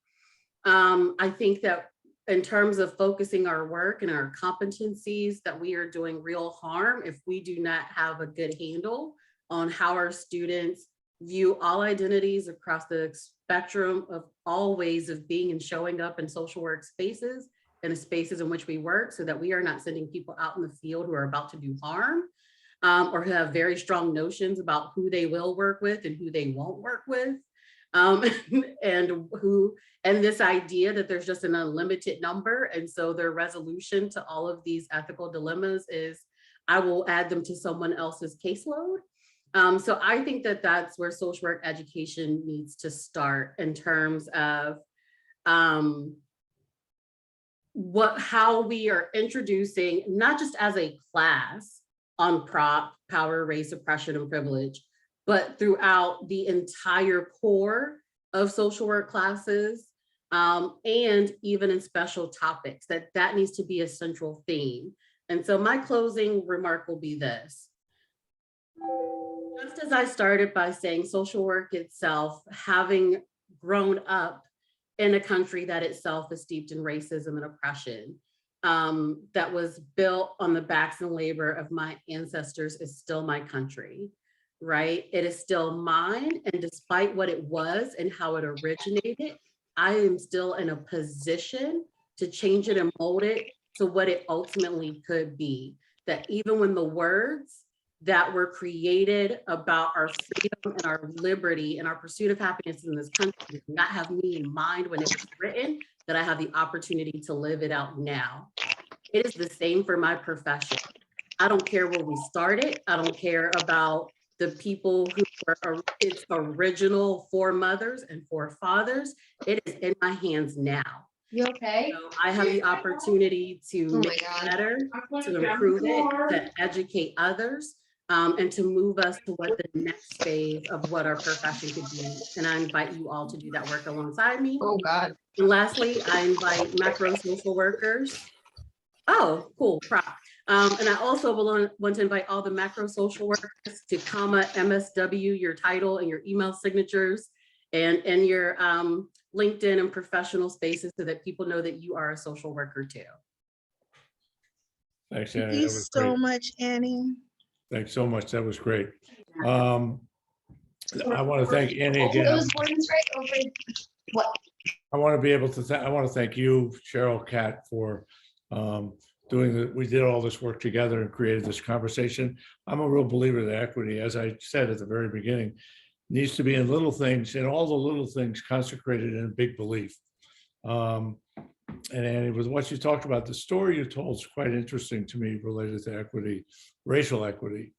I think that in terms of focusing our work and our competencies, that we are doing real harm if we do not have a good handle on how our students view all identities across the spectrum of all ways of being and showing up in social work spaces and the spaces in which we work, so that we are not sending people out in the field who are about to do harm or who have very strong notions about who they will work with and who they won't work with. And this idea that there's just an unlimited number. And so their resolution to all of these ethical dilemmas is, I will add them to someone else's caseload. So I think that that's where social work education needs to start in terms of how we are introducing, not just as a class on power, race, oppression, and privilege, but throughout the entire core of social work classes, and even in special topics, that needs to be a central theme. And so my closing remark will be this. Just as I started by saying, social work itself, having grown up in a country that itself is steeped in racism and oppression, that was built on the backs and labor of my ancestors, is still my country, right? It is still mine. And despite what it was and how it originated, I am still in a position to change it and mold it to what it ultimately could be. That even when the words that were created about our freedom and our liberty and our pursuit of happiness in this country did not have me in mind when it was written, that I have the opportunity to live it out now. It is the same for my profession. I don't care where we started. I don't care about the people who were its original foremothers and forefathers. It is in my hands now. You okay? So I have the opportunity to make it better, to improve it, to educate others, and to move us to what the next phase of what our profession could be. And I invite you all to do that work alongside me. Oh, God. And lastly, I invite macro social workers. Oh, cool, prop. And I also want to invite all the macro social workers to MSW, your title and your email signatures, and your LinkedIn and professional spaces, so that people know that you are a social worker too. Thanks, Annie. Thank you so much, Annie. Thanks so much. That was great. I want to thank Annie again. Those ones right over. What? I want to be able to I want to thank you, Cheryl, Kat, for we did all this work together and created this conversation. I'm a real believer that equity, as I said at the very beginning, needs to be in little things, and all the little things consecrated in a big belief. And Annie, with what you talked about, the story you told is quite interesting to me related to equity, racial equity.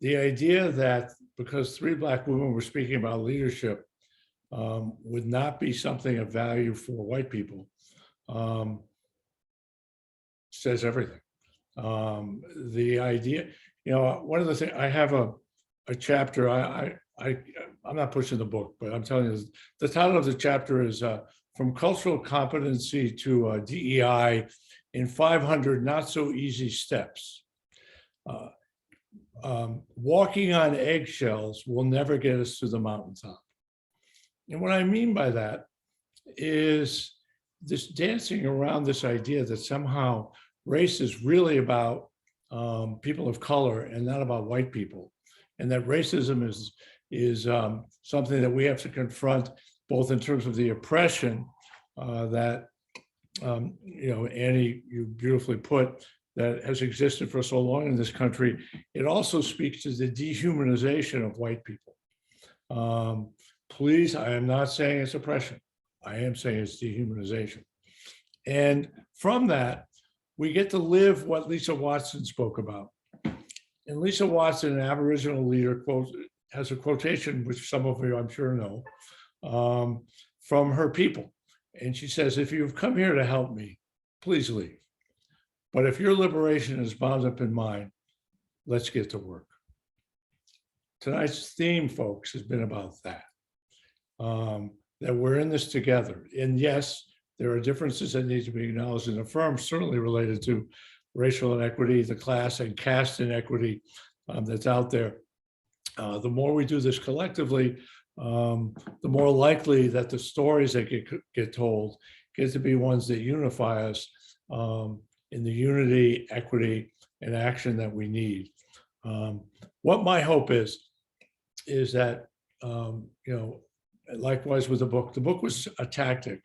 The idea that because 3 Black women were speaking about leadership would not be something of value for white people says everything. The idea, one of the things, I have a chapter, I'm not pushing the book, but I'm telling you, the title of the chapter is From Cultural Competency to DEI in 500 Not So Easy Steps. Walking on eggshells will never get us to the mountaintop. And what I mean by that is this dancing around this idea that somehow race is really about people of color and not about white people. And that racism is something that we have to confront both in terms of the oppression that, Annie, you beautifully put, that has existed for so long in this country. It also speaks to the dehumanization of white people. Please, I am not saying it's oppression. I am saying it's dehumanization. And from that, we get to live what Lisa Watson spoke about. And Lisa Watson, an Aboriginal leader, has a quotation, which some of you I'm sure know, from her people. And she says, if you've come here to help me, please leave. But if your liberation is bound up in mine, let's get to work. Tonight's theme, folks, has been about that, that we're in this together. And yes, there are differences that need to be acknowledged in the firm, certainly related to racial inequity, the class and caste inequity that's out there. The more we do this collectively, the more likely that the stories that get told get to be ones that unify us in the unity, equity, and action that we need. What my hope is that, likewise with the book was a tactic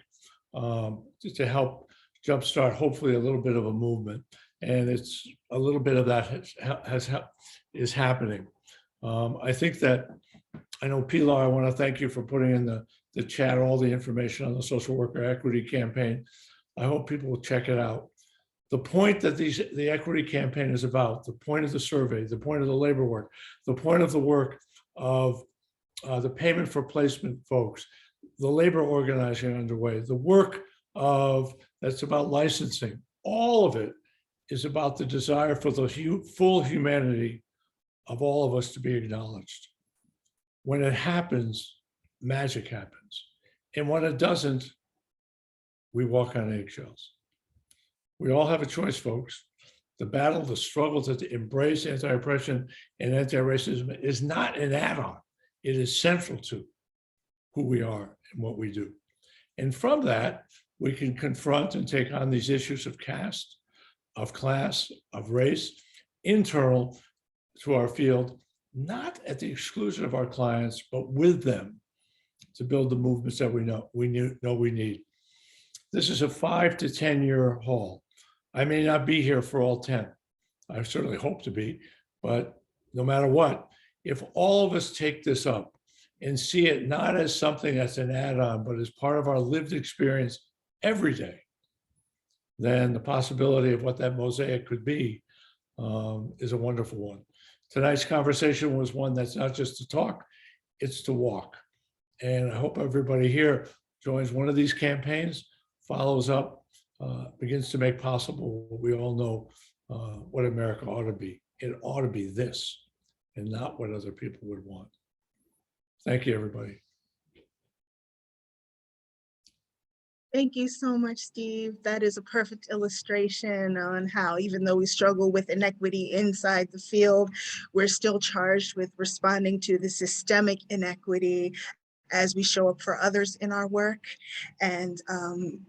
to help jumpstart hopefully a little bit of a movement. And it's a little bit of that is happening. I think that, I know Pilar, I want to thank you for putting in the chat all the information on the social worker equity campaign. I hope people will check it out. The point that the equity campaign is about, the point of the survey, the point of the labor work, the point of the work of the payment for placement folks, the labor organizing underway, the work that's about licensing, all of it is about the desire for the full humanity of all of us to be acknowledged. When it happens, magic happens. And when it doesn't, we walk on eggshells. We all have a choice, folks. The battle, the struggle to embrace anti-oppression and anti-racism is not an add-on. It is central to who we are and what we do. And from that, we can confront and take on these issues of caste, of class, of race, internal to our field, not at the exclusion of our clients, but with them to build the movements that we know we need. This is a 5 to 10 year haul. I may not be here for all 10. I certainly hope to be, but no matter what, if all of us take this up and see it not as something that's an add-on, but as part of our lived experience every day, then the possibility of what that mosaic could be is a wonderful one. Tonight's conversation was one that's not just to talk, it's to walk. And I hope everybody here joins one of these campaigns, follows up, begins to make possible what we all know what America ought to be. It ought to be this and not what other people would want. Thank you, everybody. Thank you so much, Steve. That is a perfect illustration on how, even though we struggle with inequity inside the field, we're still charged with responding to the systemic inequity as we show up for others in our work. And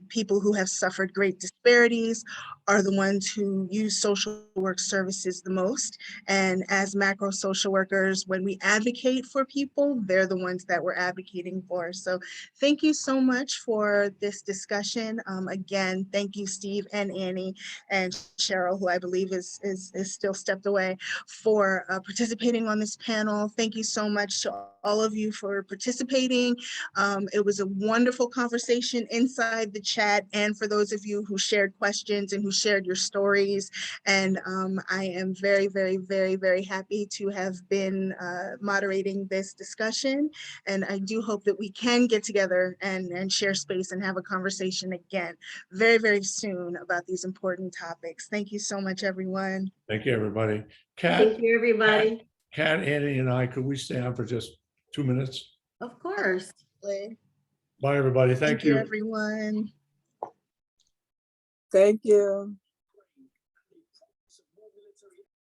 people who have suffered great disparities are the ones who use social work services the most. And as macro social workers, when we advocate for people, they're the ones that we're advocating for. So thank you so much for this discussion. Again, thank you, Steve and Annie and Cheryl, who I believe is still stepped away, for participating on this panel. Thank you so much to all of you for participating. It was a wonderful conversation inside the chat, and for those of you who shared questions and who shared your stories. And I am very, very, very, very happy to have been moderating this discussion. And I do hope that we can get together and share space and have a conversation again very, very soon about these important topics. Thank you so much, everyone. Thank you, everybody. Kat, Thank you, everybody. Kat, Annie, and I, could we stay on for just 2 minutes? Of course. Bye, everybody. Thank you. Everyone. Thank you.